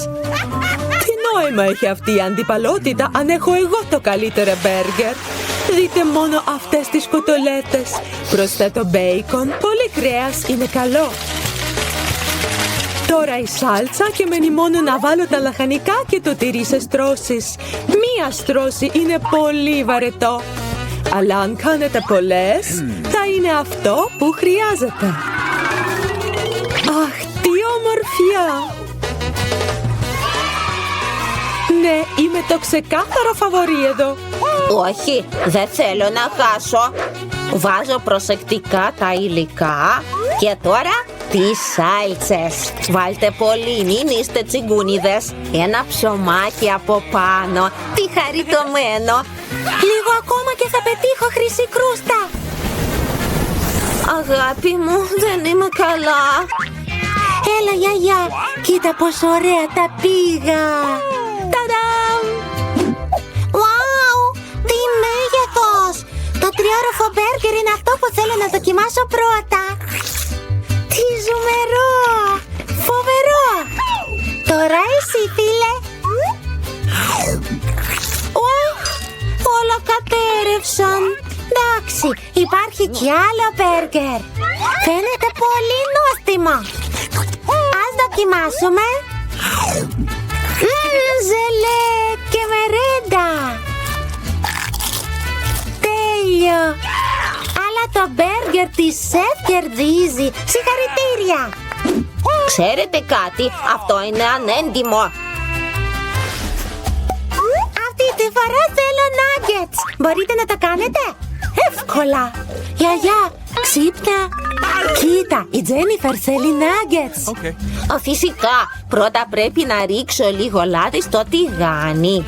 Τι νόημα έχει αυτή η αντιπαλότητα αν έχω εγώ το καλύτερο μπέργκερ? Δείτε μόνο αυτές τις κοτολέτες. Προσθέτω μπέικον, πολύ κρέας, είναι καλό. Τώρα η σάλτσα και μένει μόνο να βάλω τα λαχανικά και το τυρί σε στρώσεις. Μία στρώση είναι πολύ βαρετό. Αλλά αν κάνετε πολλές, θα είναι αυτό που χρειάζεται. Αχ, τι ομορφιά! Ναι, είμαι το ξεκάθαρο φαβορί εδώ. Όχι, δεν θέλω να χάσω. Βάζω προσεκτικά τα υλικά και τώρα τις σάλτσες. Βάλτε πολύ, μην είστε τσιγκούνιδες. Ένα ψωμάκι από πάνω. Τι χαριτωμένο. Λίγο ακόμα και θα πετύχω χρυσή κρούστα. Αγάπη μου, δεν είμαι καλά. Έλα, γιαγιά, κοίτα πόσο ωραία τα πήγα. Ταντάμ! Wow, τι μέγεθος! Το τριόροφο μπέργκερ είναι αυτό που θέλω να δοκιμάσω πρώτα. Τι ζουμερό! Φοβερό! Τώρα εσύ, φίλε. Όλα κατέρευσαν. Εντάξει, υπάρχει κι άλλο μπέργκερ. Φαίνεται πολύ νόστιμο. Ας δοκιμάσουμε. Ζελέ και μερέντα. Τέλειο. Αλλά το μπέργκερ της σεφ κερδίζει. Συγχαρητήρια. Ξέρετε κάτι, αυτό είναι ανέντιμο. Αυτή τη φορά θέλω nuggets. Μπορείτε να το κάνετε? Εύκολα. Γιαγιά, ξύπνα. Κοίτα, η Τζένιφερ θέλει nuggets. Okay. Φυσικά, πρώτα πρέπει να ρίξω λίγο λάδι στο τηγάνι.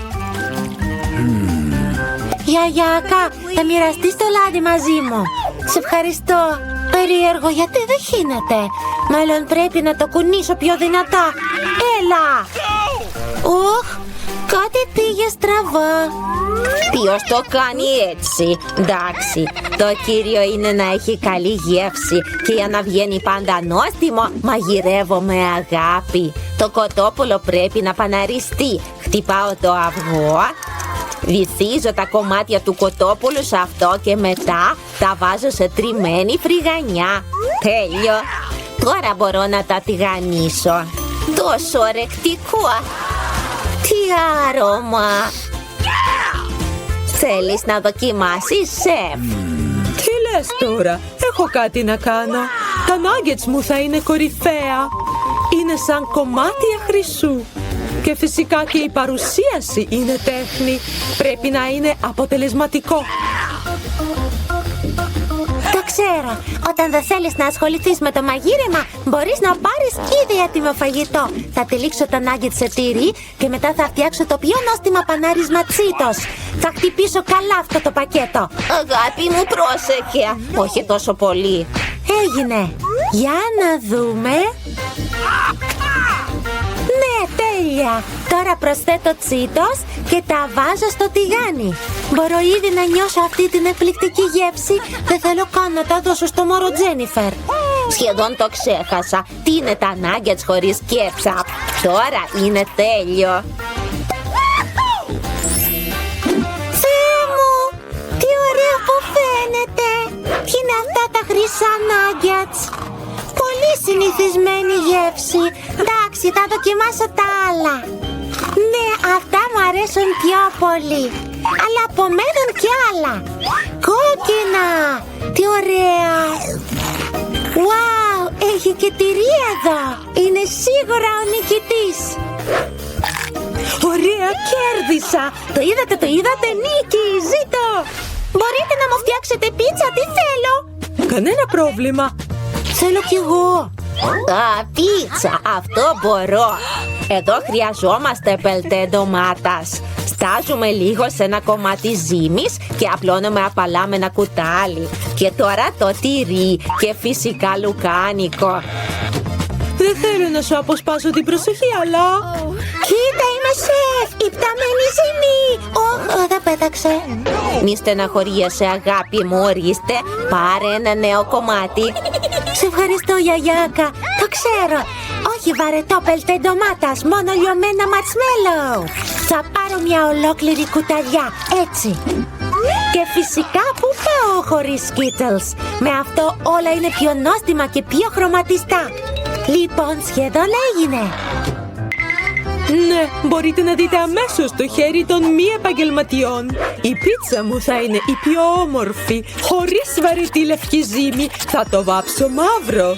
Γιαγιάκα, θα μοιραστείς το λάδι μαζί μου. Σε ευχαριστώ. Περίεργο, γιατί δεν χύνεται. Μάλλον πρέπει να το κουνήσω πιο δυνατά. Έλα. Οχ, κάτι πήγε στραβά. Ποιος το κάνει έτσι? Εντάξει, το κύριο είναι να έχει καλή γεύση και για να βγαίνει πάντα νόστιμο μαγειρεύω με αγάπη. Το κοτόπουλο πρέπει να παναριστεί. Χτυπάω το αυγό, βυθίζω τα κομμάτια του κοτόπουλου σε αυτό και μετά τα βάζω σε τριμμένη φρυγανιά. Τέλειο! Τώρα μπορώ να τα τηγανίσω. Τόσο ωρεκτικό! Τι άρωμα! Θέλεις να δοκιμάσεις, σεφ? Τι λες τώρα? Έχω κάτι να κάνω. Τα nuggets μου θα είναι κορυφαία. Είναι σαν κομμάτια χρυσού. Και φυσικά και η παρουσίαση είναι τέχνη. Πρέπει να είναι αποτελεσματικό. Το ξέρω. Όταν δεν θέλεις να ασχοληθείς με το μαγείρεμα, μπορείς να πάρεις ήδη έτοιμο φαγητό. Θα τυλίξω τα νάγκετ σε τυρί και μετά θα φτιάξω το πιο νόστιμο πανάρισμα Cheetos. Θα χτυπήσω καλά αυτό το πακέτο. Αγάπη μου, πρόσεχε. Όχι τόσο πολύ. Έγινε. Για να δούμε. Ναι, τέλεια. Τώρα προσθέτω Cheetos και τα βάζω στο τηγάνι. Μπορώ ήδη να νιώσω αυτή την εκπληκτική γεύση. Δεν θέλω καν να τα δώσω στο μωρό Τζένιφερ. Σχεδόν το ξέχασα. Τι είναι τα nuggets χωρίς κέτσαπ? Τώρα είναι τέλειο. Θεέ μου, τι ωραίο που φαίνεται. Ποια είναι αυτά τα χρυσά nuggets? Πολύ συνηθισμένη γεύση. Εντάξει, θα δοκιμάσω τα άλλα. Ναι, αυτά μου αρέσουν πιο πολύ. Αλλά απομένουν κι άλλα. Κόκκινα! Τι ωραία! Wow, έχει και τυρί εδώ. Είναι σίγουρα ο νικητής. Ωραία, κέρδισα! Το είδατε, νίκη! Ζήτω! Μπορείτε να μου φτιάξετε πίτσα, τι θέλω? Κανένα πρόβλημα. Θέλω κι εγώ. Α, πίτσα, αυτό μπορώ. Εδώ χρειαζόμαστε πελτέ ντομάτας. Στάζουμε λίγο σε ένα κομμάτι ζύμης και απλώνουμε απαλά με ένα κουτάλι. Και τώρα το τυρί και φυσικά λουκάνικο. Δεν θέλω να σου αποσπάσω την προσοχή, αλλά... Κοίτα, είμαι σεφ! Η πταμένη ζύμη! Δεν πέταξε. Μη στεναχωριέσαι, αγάπη μου, ορίστε. Πάρε ένα νέο κομμάτι. Σε ευχαριστώ, γιαγιάκα. Το ξέρω. Όχι βαρετό πελτέ ντομάτας, μόνο λιωμένα ματσμέλο. Θα πάρω μια ολόκληρη κουταλιά, έτσι. Και φυσικά που πάω χωρίς Skittles? Με αυτό όλα είναι πιο νόστιμα και πιο χρωματιστά. Λοιπόν, σχεδόν έγινε. Ναι, μπορείτε να δείτε αμέσως το χέρι των μη επαγγελματιών. Η πίτσα μου θα είναι η πιο όμορφη, χωρίς βαρετή λευκή ζύμη. Θα το βάψω μαύρο.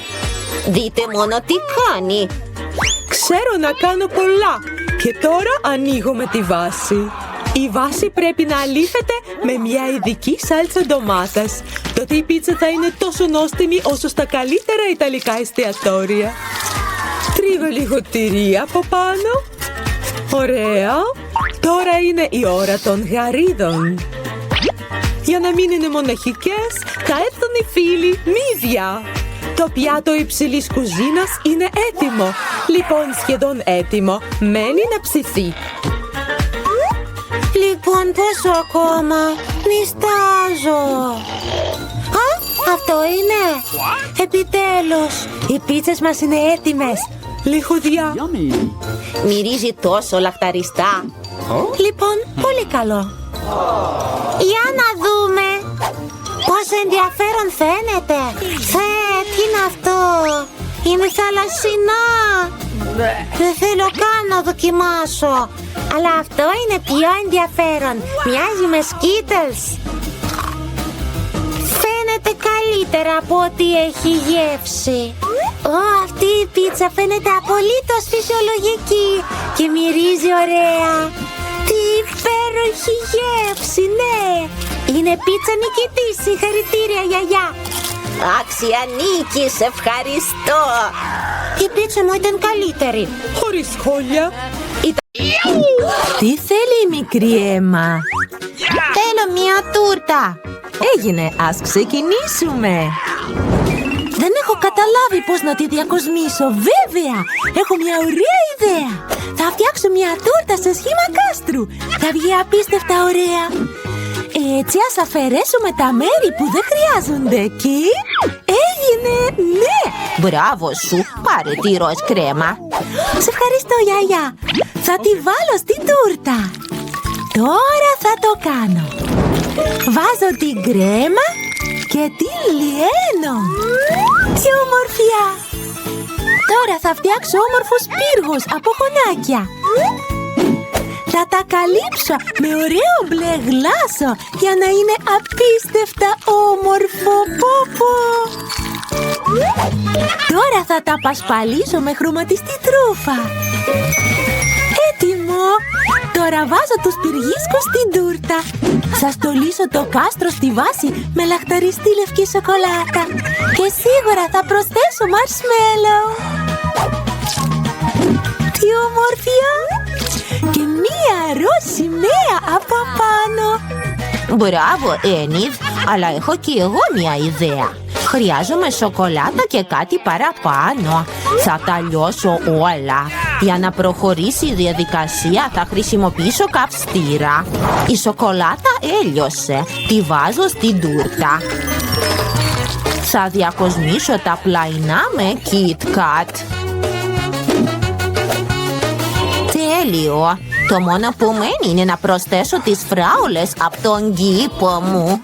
Δείτε μόνο τι κάνει. Ξέρω να κάνω πολλά. Και τώρα ανοίγω με τη βάση. Η βάση πρέπει να αλήφεται με μια ειδική σάλτσα ντομάτας. Τότε η πίτσα θα είναι τόσο νόστιμη όσο στα καλύτερα ιταλικά εστιατόρια. Τρίβω λίγο τυρί από πάνω. Ωραία. Τώρα είναι η ώρα των γαρίδων. Για να μην είναι μοναχικές, θα έρθουν οι φίλοι μύδια. Το πιάτο υψηλής κουζίνας είναι έτοιμο. Λοιπόν, σχεδόν έτοιμο. Μένει να ψηθεί. Λοιπόν, πόσο ακόμα? Νιστάζω. Α, αυτό είναι. Επιτέλους. Οι πίτσες μας είναι έτοιμες. Λιχουδιά. Μυρίζει τόσο λαχταριστά. Λοιπόν, πολύ καλό. Για να δούμε. Πόσο ενδιαφέρον φαίνεται. Τι είναι αυτό? Είναι θαλασσινά. Δεν θέλω καν να δοκιμάσω. Αλλά αυτό είναι πιο ενδιαφέρον. Μοιάζει με Skittles. Φαίνεται καλύτερα από ό,τι έχει γεύση. Αυτή η πίτσα φαίνεται απολύτως φυσιολογική και μυρίζει ωραία. Τι υπέροχη γεύση, ναι. Είναι πίτσα νικητής. Συγχαρητήρια, γιαγιά. Άξια νίκης, ευχαριστώ. Η πίτσα μου ήταν καλύτερη. Χωρίς σχόλια. Τι θέλει η μικρή Έμα? Θέλω μια τούρτα. Έγινε, ας ξεκινήσουμε. Δεν έχω καταλάβει πώς να τη διακοσμήσω. Βέβαια, έχω μια ωραία ιδέα. Θα φτιάξω μια τούρτα σε σχήμα κάστρου. Θα βγει απίστευτα ωραία. Έτσι ας αφαιρέσουμε τα μέρη που δεν χρειάζονται. Και έγινε, ναι. Μπράβο σου, πάρε τη ροζ κρέμα. Σε ευχαριστώ, γιαγιά. Θα τη βάλω στην τούρτα. Τώρα θα το κάνω. Βάζω την κρέμα και την λιένω. Τι ομορφιά. Τώρα θα φτιάξω όμορφους πύργους από χωνάκια. Θα τα καλύψω με ωραίο μπλε γλάσο για να είναι απίστευτα όμορφο. Πόπο. Τώρα θα τα πασπαλίσω με χρωματιστή τρούφα. Τώρα βάζω τους πυργίσκους στην τούρτα. Θα στολίσω το κάστρο στη βάση με λαχταριστή λευκή σοκολάτα. Και σίγουρα θα προσθέσω μαρσμέλο. Τι ομορφιά! Και μία ροζ σημαία από πάνω. Μπράβο, Ένιθ, αλλά έχω και εγώ μια ιδέα. Χρειάζομαι σοκολάτα και κάτι παραπάνω. Θα τα λιώσω όλα. Για να προχωρήσει η διαδικασία θα χρησιμοποιήσω καυστήρα. Η σοκολάτα έλειωσε. Τη βάζω στην τούρτα. Θα διακοσμήσω τα πλαϊνά με Kit Kat. Τέλειο! Το μόνο που μένει είναι να προσθέσω τις φράουλες από τον κήπο μου.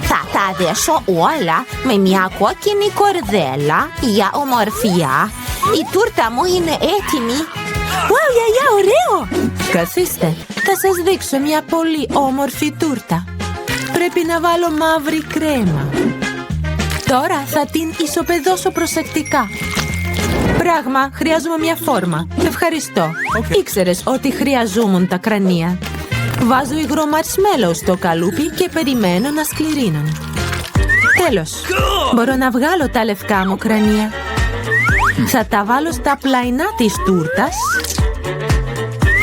Θα τα δέσω όλα με μια κόκκινη κορδέλα για ομορφιά. Η τούρτα μου είναι έτοιμη. Wow, γιαγιά, ωραίο! Καθίστε, θα σας δείξω μια πολύ όμορφη τούρτα. Πρέπει να βάλω μαύρη κρέμα. Τώρα θα την ισοπεδώσω προσεκτικά. Πράγμα, χρειάζομαι μια φόρμα. Ευχαριστώ. Ήξερες ότι χρειαζόμουν τα κρανία. Βάζω υγρό μαρσμέλο στο καλούπι και περιμένω να σκληρύνουν. Τέλος, μπορώ να βγάλω τα λευκά μου κρανία. Θα τα βάλω στα πλαϊνά της τούρτας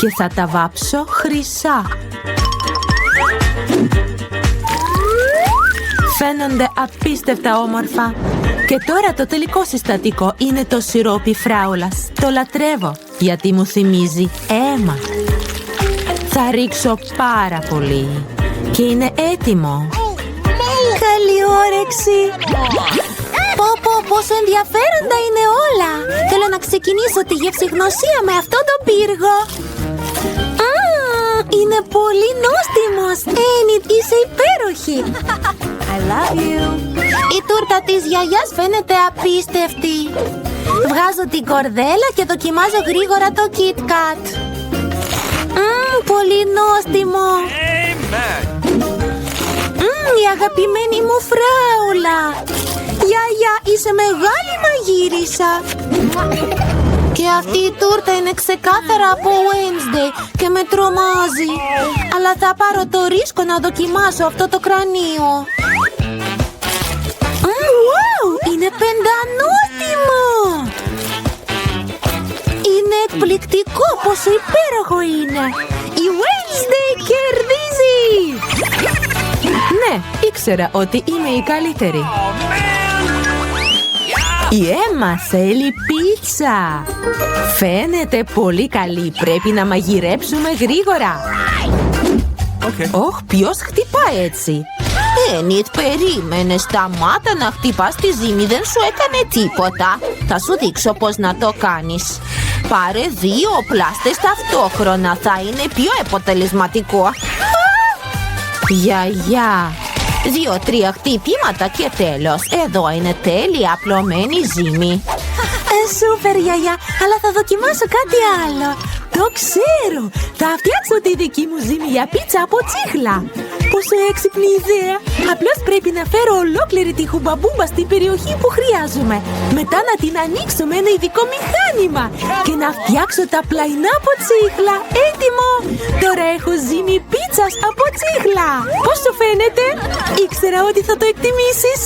και θα τα βάψω χρυσά. Φαίνονται απίστευτα όμορφα. Και τώρα το τελικό συστατικό είναι το σιρόπι φράουλας. Το λατρεύω γιατί μου θυμίζει αίμα. Θα ρίξω πάρα πολύ και είναι έτοιμο. Καλή όρεξη! Πόσο ενδιαφέροντα είναι όλα! Θέλω να ξεκινήσω τη γευσηγνωσία με αυτόν τον πύργο. Είναι πολύ νόστιμος! Ένιθ, είσαι υπέροχη! I love you! Η τούρτα της γιαγιάς φαίνεται απίστευτη. Βγάζω την κορδέλα και δοκιμάζω γρήγορα το Kit Kat. Πολύ νόστιμο! Η αγαπημένη μου φράουλα! Γιαγιά, είσαι μεγάλη μαγείρισα! Και αυτή η τούρτα είναι ξεκάθαρα από Wednesday και με τρομάζει. Αλλά θα πάρω το ρίσκο να δοκιμάσω αυτό το κρανίο. Wow! Είναι πεντανόστιμο! Είναι εκπληκτικό πόσο υπέροχο είναι! Η Wednesday κερδίζει! Ναι, ήξερα ότι είμαι η καλύτερη. Η Emma θέλει πίτσα. Φαίνεται πολύ καλή. Πρέπει να μαγειρέψουμε γρήγορα. Ωχ, ποιος χτυπά έτσι? Ένιθ, περίμενε, σταμάτα να χτυπάς τη ζύμη, δεν σου έκανε τίποτα. Θα σου δείξω πώς να το κάνεις. Πάρε 2 πλάστες ταυτόχρονα, θα είναι πιο αποτελεσματικό. Γιαγιά, 2-3 χτυπήματα και τέλος. Εδώ είναι τέλεια απλωμένη ζύμη. Σούπερ, γιαγιά, αλλά θα δοκιμάσω κάτι άλλο. Το ξέρω, θα φτιάξω τη δική μου ζύμη πίτσα από τσίχλα. Πόσο έξυπνη ιδέα! Απλώς πρέπει να φέρω ολόκληρη τη χουμπαμπούμπα στην περιοχή που χρειάζομαι. Μετά να την ανοίξω με ένα ειδικό μηχάνημα και να φτιάξω τα πλαϊνά από τσίχλα. Έτοιμο! Τώρα έχω ζύμη πίτσας από τσίχλα. Πώς σου φαίνεται? Ήξερα ότι θα το εκτιμήσεις.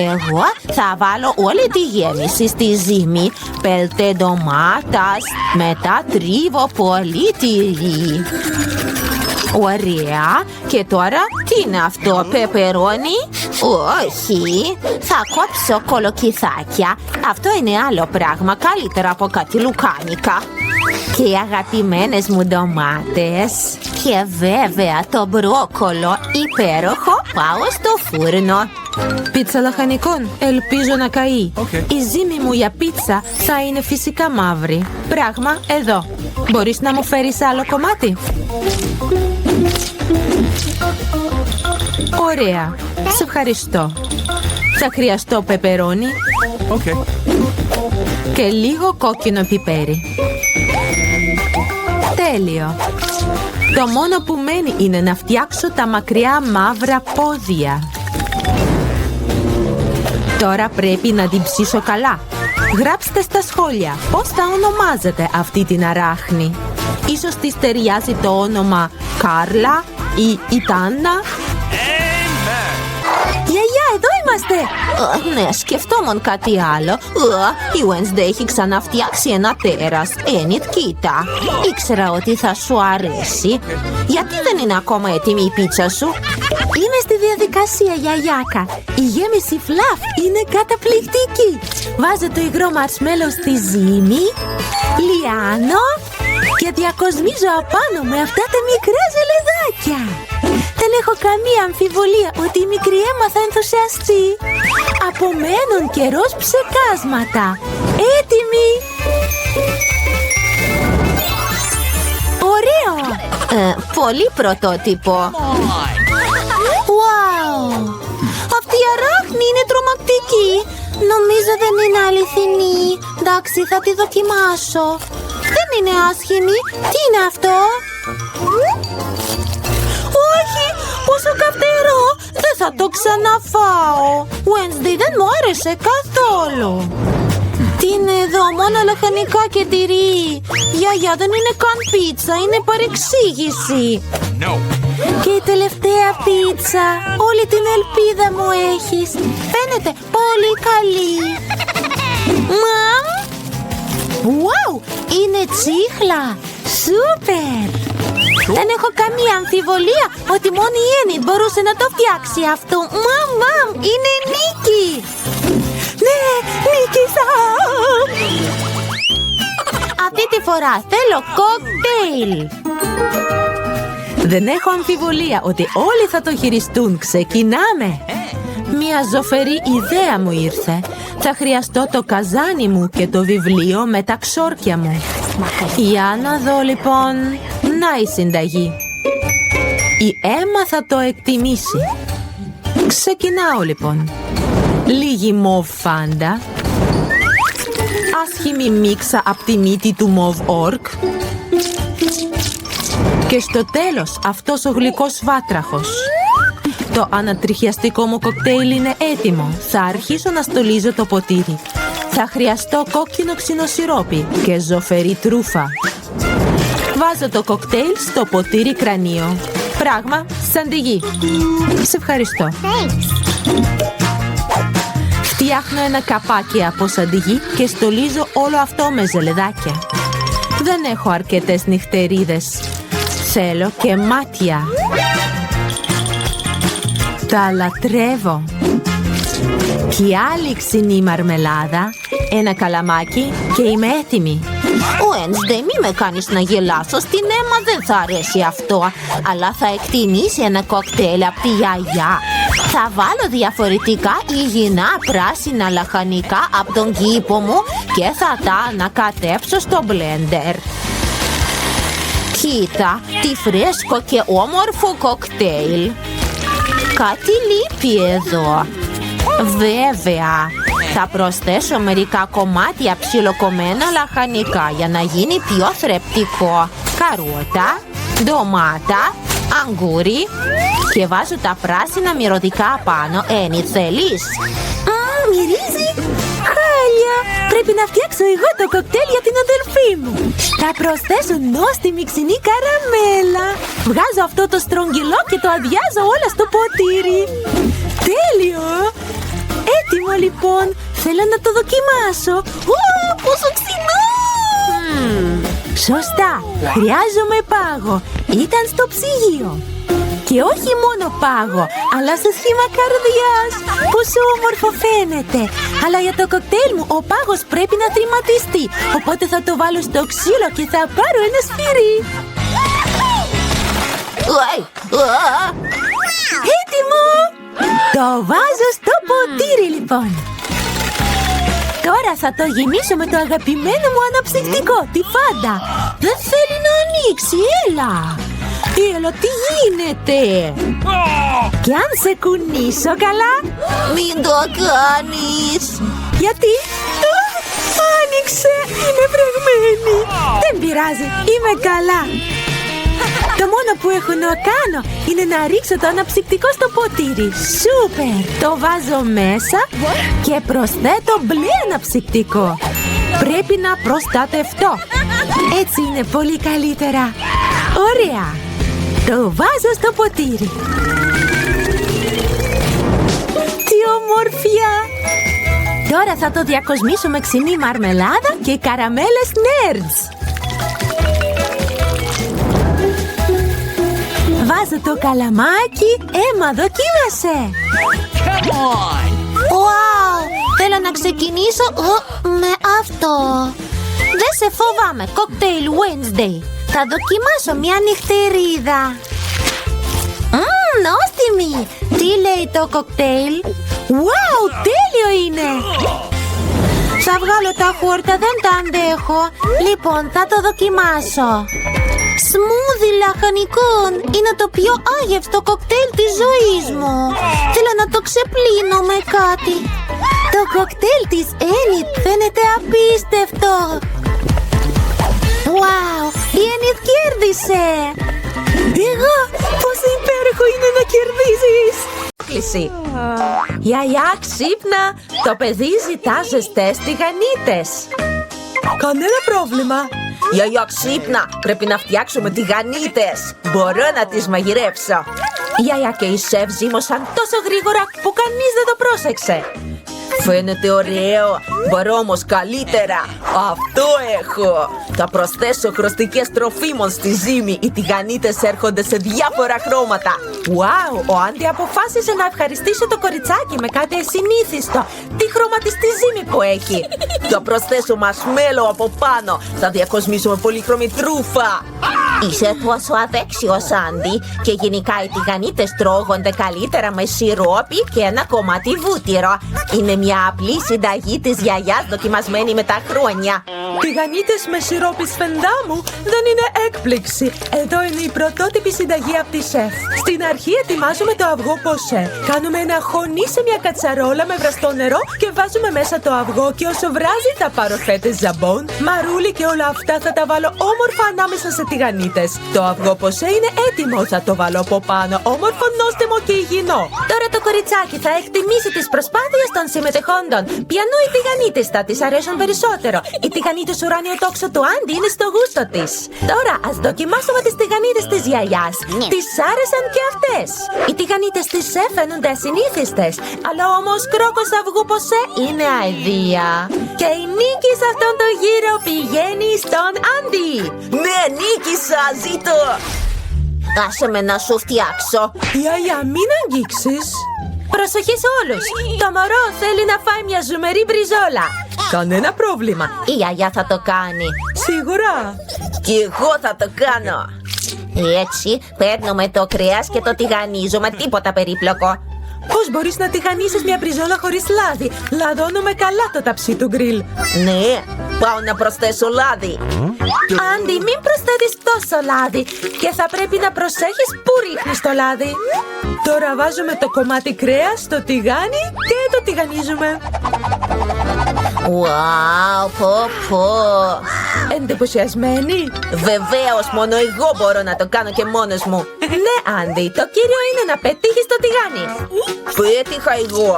Εγώ θα βάλω όλη τη γέμιση στη ζύμη. Πέλτε ντομάτας, μετά τρίβω πολύ τυρί. Ωραία. Και τώρα τι είναι αυτό, πεπερόνι? Όχι. Θα κόψω κολοκυθάκια. Αυτό είναι άλλο πράγμα, καλύτερα από κάτι λουκάνικα. Και οι αγαπημένες μου ντομάτες. Και βέβαια το μπρόκολο υπέροχο πάω στο φούρνο. Πίτσα λαχανικών, ελπίζω να καεί. Η ζύμη μου για πίτσα θα είναι φυσικά μαύρη. Πράγμα, εδώ. Μπορείς να μου φέρεις άλλο κομμάτι? Ωραία, σε ευχαριστώ. Θα χρειαστώ πεπερόνι και λίγο κόκκινο πιπέρι. Τέλειο. Το μόνο που μένει είναι να φτιάξω τα μακριά μαύρα πόδια. Τώρα πρέπει να την ψήσω καλά. Γράψτε στα σχόλια πώς θα ονομάζετε αυτή την αράχνη. Ίσως της ταιριάζει το όνομα Κάρλα ή Ιτάννα. Γιαγιά, εδώ είμαστε! Ναι, σκεφτόμουν κάτι άλλο. Η Wednesday έχει ξαναφτιάξει ένα τέρας. Ένιτ, κοίτα. Ήξερα ότι θα σου αρέσει. Γιατί δεν είναι ακόμα έτοιμη η πίτσα σου? Είναι στη διαδικασία, γιαγιάκα. Η γέμιση φλαφ είναι καταπληκτική. Βάζω το υγρό μαρσμέλο στη ζύμη, λιάνω και διακοσμίζω απάνω με αυτά τα μικρά ζελεδάκια. Δεν έχω καμία αμφιβολία ότι η μικρή Έμα θα ενθουσιαστεί. Απομένουν καιρός ψεκάσματα. Έτοιμοι! Ωραίο! Πολύ πρωτότυπο. Wow! Αυτή η αράχνη είναι τρομακτική. Νομίζω δεν είναι αληθινή. Εντάξει, θα τη δοκιμάσω. Δεν είναι άσχημη. Τι είναι αυτό? Όχι! Πόσο καυτερό! Δεν θα το ξαναφάω. Wednesday, δεν μου άρεσε καθόλου. Τι είναι εδώ, μόνο λαχανικά και τυρί. Γιαγιά, δεν είναι καν πίτσα, είναι παρεξήγηση. No. Και η τελευταία πίτσα. Όλη την ελπίδα μου έχεις. Φαίνεται πολύ καλή. Μαμ! Wow! Είναι τσίχλα. Σούπερ! Δεν έχω καμία αμφιβολία ότι μόνο η Ένιτ μπορούσε να το φτιάξει αυτό. Μαμ! Είναι νίκη! Ναι, νίκησα! Αυτή τη φορά θέλω κοκτέιλ. Δεν έχω αμφιβολία ότι όλοι θα το χειριστούν. Ξεκινάμε! Μια ζωφερή ιδέα μου ήρθε. Θα χρειαστώ το καζάνι μου και το βιβλίο με τα ξόρκια μου. Για να δω λοιπόν. Να η συνταγή. Η Έμα θα το εκτιμήσει. Ξεκινάω λοιπόν. Λίγη μοβ φάντα. Άσχημη μίξα από τη μύτη του μοβ όρκ. Και στο τέλος αυτός ο γλυκός βάτραχος. Το ανατριχιαστικό μου κοκτέιλ είναι έτοιμο. Θα αρχίσω να στολίζω το ποτήρι. Θα χρειαστώ κόκκινο ξινοσιρόπι και ζωφερή τρούφα. Βάζω το κοκτέιλ στο ποτήρι κρανίο. Πράγμα σαν τη γη. Σε ευχαριστώ. Φτιάχνω ένα καπάκι από σαντιγί και στολίζω όλο αυτό με ζελεδάκια. Δεν έχω αρκετές νυχτερίδες. Θέλω και μάτια. Τα λατρεύω. Ποια άλλη ξινή μαρμελάδα, ένα καλαμάκι και είμαι έτοιμη. Wednesday, μη με κάνεις να γελάσω. Στην Έμα δεν θα αρέσει αυτό. Αλλά θα εκτιμήσει ένα κοκτέιλ από τη γιαγιά. Θα βάλω διαφορετικά υγιεινά πράσινα λαχανικά από τον κήπο μου και θα τα ανακατέψω στο μπλέντερ. Κοίτα, τι φρέσκο και όμορφο κοκτέιλ. Κάτι λείπει εδώ. Βέβαια, θα προσθέσω μερικά κομμάτια ψιλοκομμένα λαχανικά για να γίνει πιο θρεπτικό. Καρότα, ντομάτα, αγκούρι και βάζω τα πράσινα μυρωδικά πάνω. Ένιτ, θέλεις? Μυρίζει χάλια. Πρέπει να φτιάξω εγώ το κοκτέιλ για την αδελφή μου. Θα προσθέσω νόστιμη ξινή καραμέλα. Βγάζω αυτό το στρογγυλό και το αδειάζω όλα στο ποτήρι. Τέλειο! Έτοιμο λοιπόν. Θέλω να το δοκιμάσω. Πόσο ξινό! Σωστά. Χρειάζομαι πάγο. Ήταν στο ψυγείο. Και όχι μόνο πάγο, αλλά σε σχήμα καρδιάς. Πόσο όμορφο φαίνεται. Αλλά για το κοκτέιλ μου ο πάγος πρέπει να τριματιστεί. Οπότε θα το βάλω στο ξύλο και θα πάρω ένα σφυρί. Έτοιμο! Το βάζω στο ποτήρι λοιπόν. Τώρα θα το γεμίσω με το αγαπημένο μου αναψυκτικό, τη φάντα. Δεν θέλει να ανοίξει, έλα. Έλα, τι γίνεται? Και αν σε κουνήσω καλά? Μην το κάνεις. Γιατί? Άνοιξε, είμαι βρεγμένη. Δεν πειράζει, είμαι καλά. Το μόνο που έχω να κάνω είναι να ρίξω το αναψυκτικό στο ποτήρι. Σούπερ! Το βάζω μέσα και προσθέτω μπλε αναψυκτικό. Πρέπει να προστατευτώ. Έτσι είναι πολύ καλύτερα. Ωραία. Το βάζω στο ποτήρι. Τι ομορφιά! Τώρα θα το διακοσμήσω με ξινή μαρμελάδα και καραμέλες Nerds. Βάζω το καλαμάκι. Έμα, δοκίμασε. Wow! Θέλω να ξεκινήσω με αυτό. Δεν σε φοβάμαι, Cocktail Wednesday. Θα δοκιμάσω μια νυχτερίδα. Νόστιμη! Τι λέει το κοκτέιλ? Wow, τέλειο είναι! Θα βγάλω τα χόρτα, δεν τα αντέχω. Λοιπόν, θα το δοκιμάσω. Σμούδι λαχανικών. Είναι το πιο άγευστο κοκτέιλ της ζωής μου. Θέλω να το ξεπλύνω με κάτι. Το κοκτέιλ της Enid φαίνεται απίστευτο. Wow, η Enid κέρδισε. Εγώ, πόσο υπέροχο είναι να κερδίζεις! Κλεισί. Γιαγιά, ξύπνα! Το παιδί ζητά ζεστές τηγανίτες. Κανένα πρόβλημα. Γιαγιά, ξύπνα! Πρέπει να φτιάξουμε τηγανίτες. Μπορώ να τις μαγειρέψω. Η γιαγιά και η σεφ ζύμωσαν τόσο γρήγορα που κανείς δεν το πρόσεξε. Φαίνεται ωραίο, μπορώ όμως καλύτερα. Αυτό έχω. Θα προσθέσω χρωστικές τροφίμων στη ζύμη. Οι τηγανίτες έρχονται σε διάφορα χρώματα. Wow, ο Άντι αποφάσισε να ευχαριστήσει το κοριτσάκι με κάτι ασυνήθιστο. Τη χρωματιστή ζύμη που έχει. Θα προσθέσω μασμέλο από πάνω. Θα διακοσμήσω με πολύχρωμη τρούφα. Είσαι τόσο αδέξιος, Άντι. Και γενικά οι τηγανίτες τρώγονται καλύτερα με σιρόπι και ένα κομμάτι βούτυρο. Είναι μια απλή συνταγή της γιαγιάς δοκιμασμένη με τα χρόνια. Τηγανίτες με σιρόπι σφενδάμου δεν είναι έκπληξη. Εδώ είναι η πρωτότυπη συνταγή από τη σεφ. Στην αρχή ετοιμάζουμε το αυγό ποσέ. Κάνουμε ένα χωνί σε μια κατσαρόλα με βραστό νερό και βάζουμε μέσα το αυγό και όσο βράζει θα πάρω φέτες ζαμπόν, μαρούλι και όλα αυτά θα τα βάλω όμορφα ανάμεσα σε τηγανίτες. Το αυγό ποσέ είναι έτοιμο, θα το βάλω από πάνω, όμορφο, νόστιμο και υγιεινό. Τώρα το κοριτσάκι θα εκτιμήσει τις προσπάθειες των συμμετεχόντων. Ποιανού οι τηγανίτες θα της αρέσουν περισσότερο? Οι τηγανίτες ουράνιο τόξο του Άντι είναι στο γούστο της. Τώρα ας δοκιμάσουμε τις τηγανίτες της γιαγιάς. Της άρεσαν και αυτές. Οι τηγανίτες της σεφ φαίνονται ασυνήθιστες, αλλά όμως κρόκος αυγού ποσέ είναι αηδία. Και η νίκη σε αυτόν τον γύρο πηγαίνει στον Άντι. Ναι, νίκησα, ζήτω. Άσε με να σου φτιάξω. Γιαγιά, μην αγγίξεις. Προσοχή σε όλους. Το μωρό θέλει να φάει μια ζουμερή μπριζόλα. Κανένα πρόβλημα. Η γιαγιά θα το κάνει. Σίγουρα. Κι εγώ θα το κάνω. Έτσι, παίρνουμε το κρέας και το τηγανίζουμε, τίποτα περίπλοκο. Πώς μπορείς να τηγανίσεις μια μπριζόλα χωρίς λάδι? Λαδώνουμε καλά το ταψί του γκριλ. Ναι, πάω να προσθέσω λάδι. Άντι, μην προσθέτεις τόσο λάδι και θα πρέπει να προσέχεις που ρίχνεις το λάδι. Τώρα βάζουμε το κομμάτι κρέας στο τηγάνι και το τηγανίζουμε. Wow, πω. Εντυπωσιασμένη? Βεβαίως, μόνο εγώ μπορώ να το κάνω και μόνος μου. Ναι, Άντι, το κύριο είναι να πετύχεις το τηγάνι. Πέτυχα εγώ.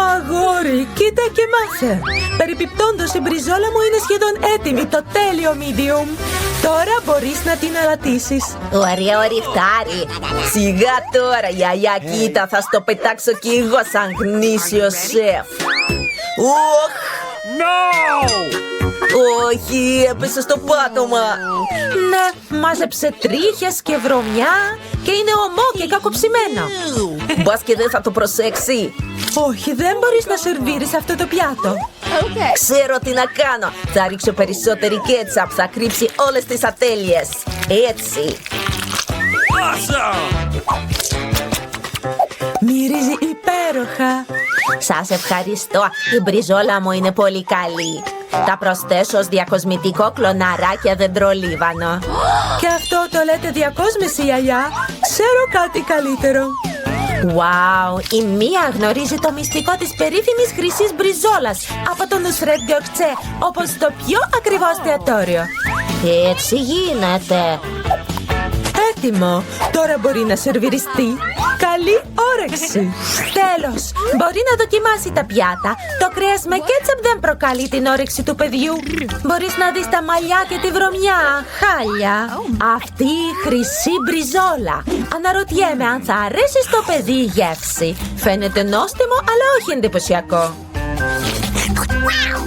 Αγόρι, κοίτα και μάθε. Περιπιπτόντως η μπριζόλα μου είναι σχεδόν έτοιμη, το τέλειο medium. Τώρα μπορείς να την αλατίσεις. Ωραίο ριχτάρι. Σιγά τώρα, γιαγιά, κοίτα, θα στο πετάξω κι εγώ σαν γνήσιο σεφ. Οχ! Όχι, έπεσε στο πάτωμα. Ναι, μάζεψε τρίχες και βρωμιά και είναι ομό και κακοψημένο. Μπας και δεν θα το προσέξει. Όχι, δεν μπορείς να σερβίρεις αυτό το πιάτο. Ξέρω τι να κάνω. Θα ρίξω περισσότερη κέτσαπ, θα κρύψει όλες τις ατέλειες. Έτσι. Μυρίζει υπέροχα. Σας ευχαριστώ. Η μπριζόλα μου είναι πολύ καλή. Τα προσθέσω ως διακοσμητικό κλωναράκια δεντρολίβανο. Και αυτό το λέτε διακόσμηση, γιαγιά? Ξέρω κάτι καλύτερο. Wow, η μία γνωρίζει το μυστικό της περίφημης χρυσής μπριζόλας από τον Νουσρέτ Γκιοκτσέ, όπως το πιο ακριβό εστιατόριο. Έτσι γίνεται. έτοιμο. Τώρα μπορεί να σερβιριστεί. Καλή όρεξη. Τέλος, μπορεί να δοκιμάσει τα πιάτα. Το κρέας με κέτσαπ δεν προκαλεί την όρεξη του παιδιού. Μπορείς να δεις τα μαλλιά και τη βρωμιά. Χάλια. Αυτή η χρυσή μπριζόλα. Αναρωτιέμαι αν θα αρέσει στο παιδί η γεύση. Φαίνεται νόστιμο, αλλά όχι εντυπωσιακό.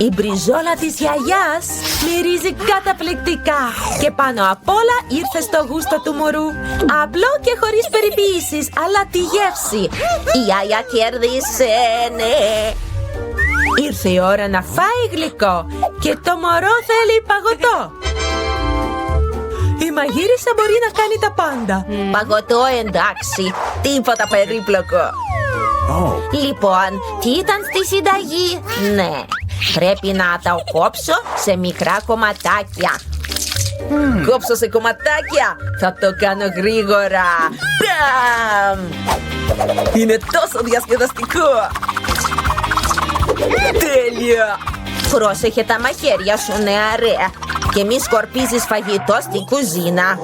Η μπριζόλα της γιαγιάς μυρίζει καταπληκτικά και πάνω απ' όλα ήρθε στο γούστο του μωρού. Απλό και χωρίς περιποίησεις, αλλά τη γεύση. Η γιαγιά κέρδισε, ναι. Ήρθε η ώρα να φάει γλυκό και το μωρό θέλει παγωτό. Η μαγείρισα μπορεί να κάνει τα πάντα. Παγωτό εντάξει, τίποτα περίπλοκο. Λοιπόν, τι ήταν στη συνταγή? Ναι, πρέπει να τα κόψω σε μικρά κομματάκια. Κόψω σε κομματάκια, θα το κάνω γρήγορα. Μπαμ! Είναι τόσο διασκεδαστικό. Τέλεια! Πρόσεχε τα μαχαίρια σου, νεαρέ. Και μη σκορπίζεις φαγητό στην κουζίνα.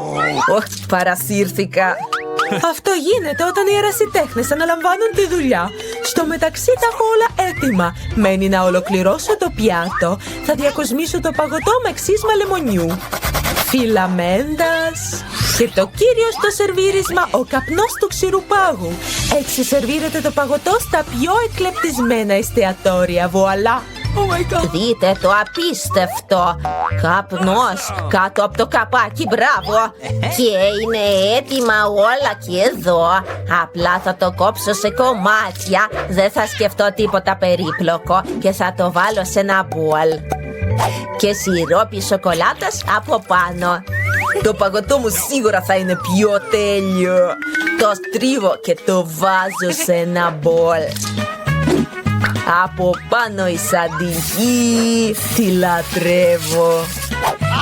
Παρασύρθηκα. Αυτό γίνεται όταν οι ερασιτέχνες αναλαμβάνουν τη δουλειά. Στο μεταξύ τα έχω όλα έτοιμα. Μένει να ολοκληρώσω το πιάτο. Θα διακοσμήσω το παγωτό με ξύσμα λεμονιού, φιλαμέντας και το κύριο στο σερβίρισμα, ο καπνός του ξηροπάγου. Έτσι σερβίρεται το παγωτό στα πιο εκλεπτισμένα εστιατόρια. Βουαλά! Δείτε το απίστευτο. Καπνός κάτω από το καπάκι, μπράβο. Και είναι έτοιμα όλα και εδώ. Απλά θα το κόψω σε κομμάτια. Δεν θα σκεφτώ τίποτα περίπλοκο και θα το βάλω σε ένα μπολ. Και σιρόπι σοκολάτας από πάνω. Το παγωτό μου σίγουρα θα είναι πιο τέλειο. Το στρίβω και το βάζω σε ένα μπολ. Από πάνω η σαντιγί, τη λατρεύω.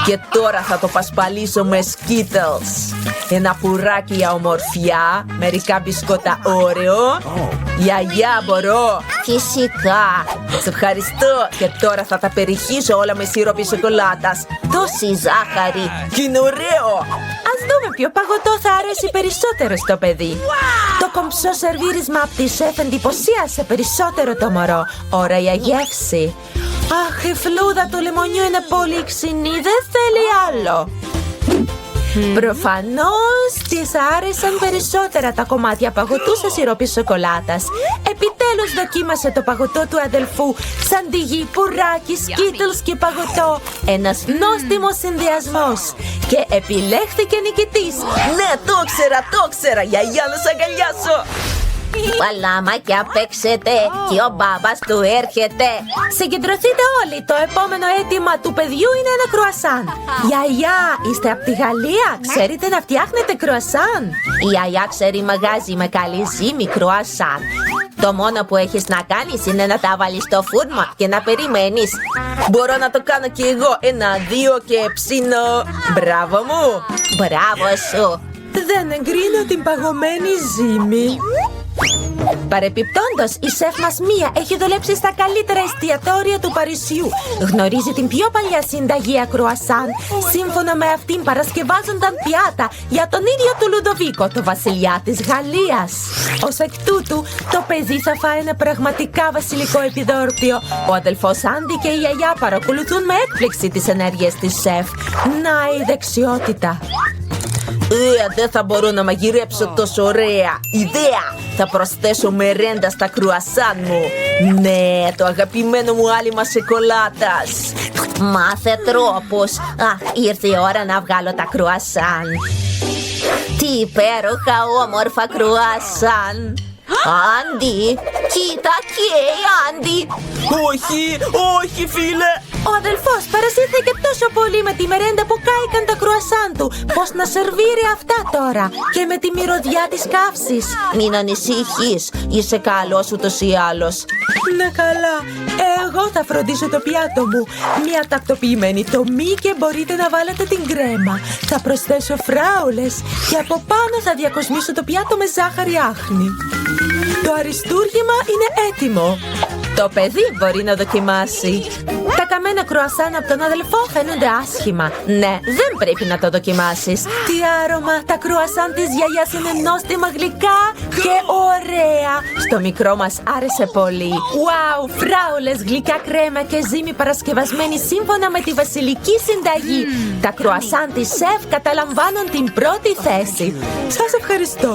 Και τώρα θα το πασπαλίσω με Skittles. Ένα πουράκι για ομορφιά, μερικά μπισκότα Oreo. Γιαγιά, μπορώ? Φυσικά. Σε ευχαριστώ. Και τώρα θα τα περιχύσω όλα με σιρόπι σοκολάτας. Τόση ζάχαρη. Και είναι ωραίο. Ας δούμε ποιο παγωτό θα αρέσει περισσότερο στο παιδί. Το κομψό σερβίρισμα από τη σεφ εντυπωσίασε περισσότερο το μωρό. Ώρα για γεύση. Αχ, η φλούδα του λεμονιού είναι πολύ ξινή. Δεν θέλει άλλο. Προφανώς της άρεσαν περισσότερα τα κομμάτια παγωτού σε σιρόπι σοκολάτας. Επιτέλους δοκίμασε το παγωτό του αδελφού. Σαντιγί, πουράκι, Skittles και παγωτό. Ένας νόστιμος συνδυασμός. Και επιλέχθηκε νικητής. Ναι, το ξέρα, γιαγιά, να σ' αγκαλιάσω. Παλάμα και απέξετε και ο μπάμπας του έρχεται. Συγκεντρωθείτε όλοι. Το επόμενο αίτημα του παιδιού είναι ένα κρουασάν. Γιαγιά, είστε από τη Γαλλία? Ξέρετε να φτιάχνετε κρουασάν? Η γιαγιά ξέρει μαγάζι με καλή ζύμη κρουασάν. Το μόνο που έχεις να κάνεις είναι να τα βάλεις στο φούρνο και να περιμένεις. Μπορώ να το κάνω και εγώ. 1-2 και ψήνω. Μπράβο μου. Μπράβο σου. Δεν εγκρίνω την παγωμένη ζύμη. Παρεπιπτόντως, η σεφ μας Μία έχει δουλέψει στα καλύτερα εστιατόρια του Παρισιού. Γνωρίζει την πιο παλιά συνταγή κρουασάν. Σύμφωνα με αυτήν παρασκευάζονταν πιάτα για τον ίδιο του Λουδοβίκο, το βασιλιά της Γαλλίας. Ως εκ τούτου, το παιδί θα φάει ένα πραγματικά βασιλικό επιδόρπιο. Ο αδελφός Άντι και η γιαγιά παρακολουθούν με έκπληξη τις ενέργειες της σεφ. Να η δεξιότητα. Δεν θα μπορώ να μαγειρέψω τόσο ωραία. Ιδέα! Θα προσθέσω μερέντα στα κρουασάν μου. Ναι, το αγαπημένο μου άλυμα σοκολάτας. Μάθε τρόπους. Ήρθε η ώρα να βγάλω τα κρουασάν. Τι υπέροχα όμορφα κρουασάν. Άντι, κοίτα καίει, Άντι. Όχι φίλε. Ο αδελφός παρασύρθηκε τόσο πολύ με τη μερέντα που κάηκαν τα κρουασάν του. Πώς να σερβίρει αυτά τώρα και με τη μυρωδιά της καύσης. Μην ανησυχείς, είσαι καλός ούτως ή άλλως. Ναι, καλά. Εγώ θα φροντίσω το πιάτο μου. Μια τακτοποιημένη τομή και μπορείτε να βάλετε την κρέμα. Θα προσθέσω φράουλες και από πάνω θα διακοσμήσω το πιάτο με ζάχαρη άχνη. Το αριστούργημα είναι έτοιμο. Το παιδί μπορεί να δοκιμάσει. Τα Τηγανιαμένα κρουασάν από τον αδελφό φαίνονται άσχημα. Ναι, δεν πρέπει να το δοκιμάσεις. Τι άρωμα! Τα κρουασάν της γιαγιάς είναι νόστιμα, γλυκά και ωραία. Στο μικρό μας άρεσε πολύ. Wow, φράουλες, γλυκά κρέμα και ζύμη παρασκευασμένη σύμφωνα με τη βασιλική συνταγή. Τα κρουασάν της σεφ καταλαμβάνουν την πρώτη θέση. Σας ευχαριστώ.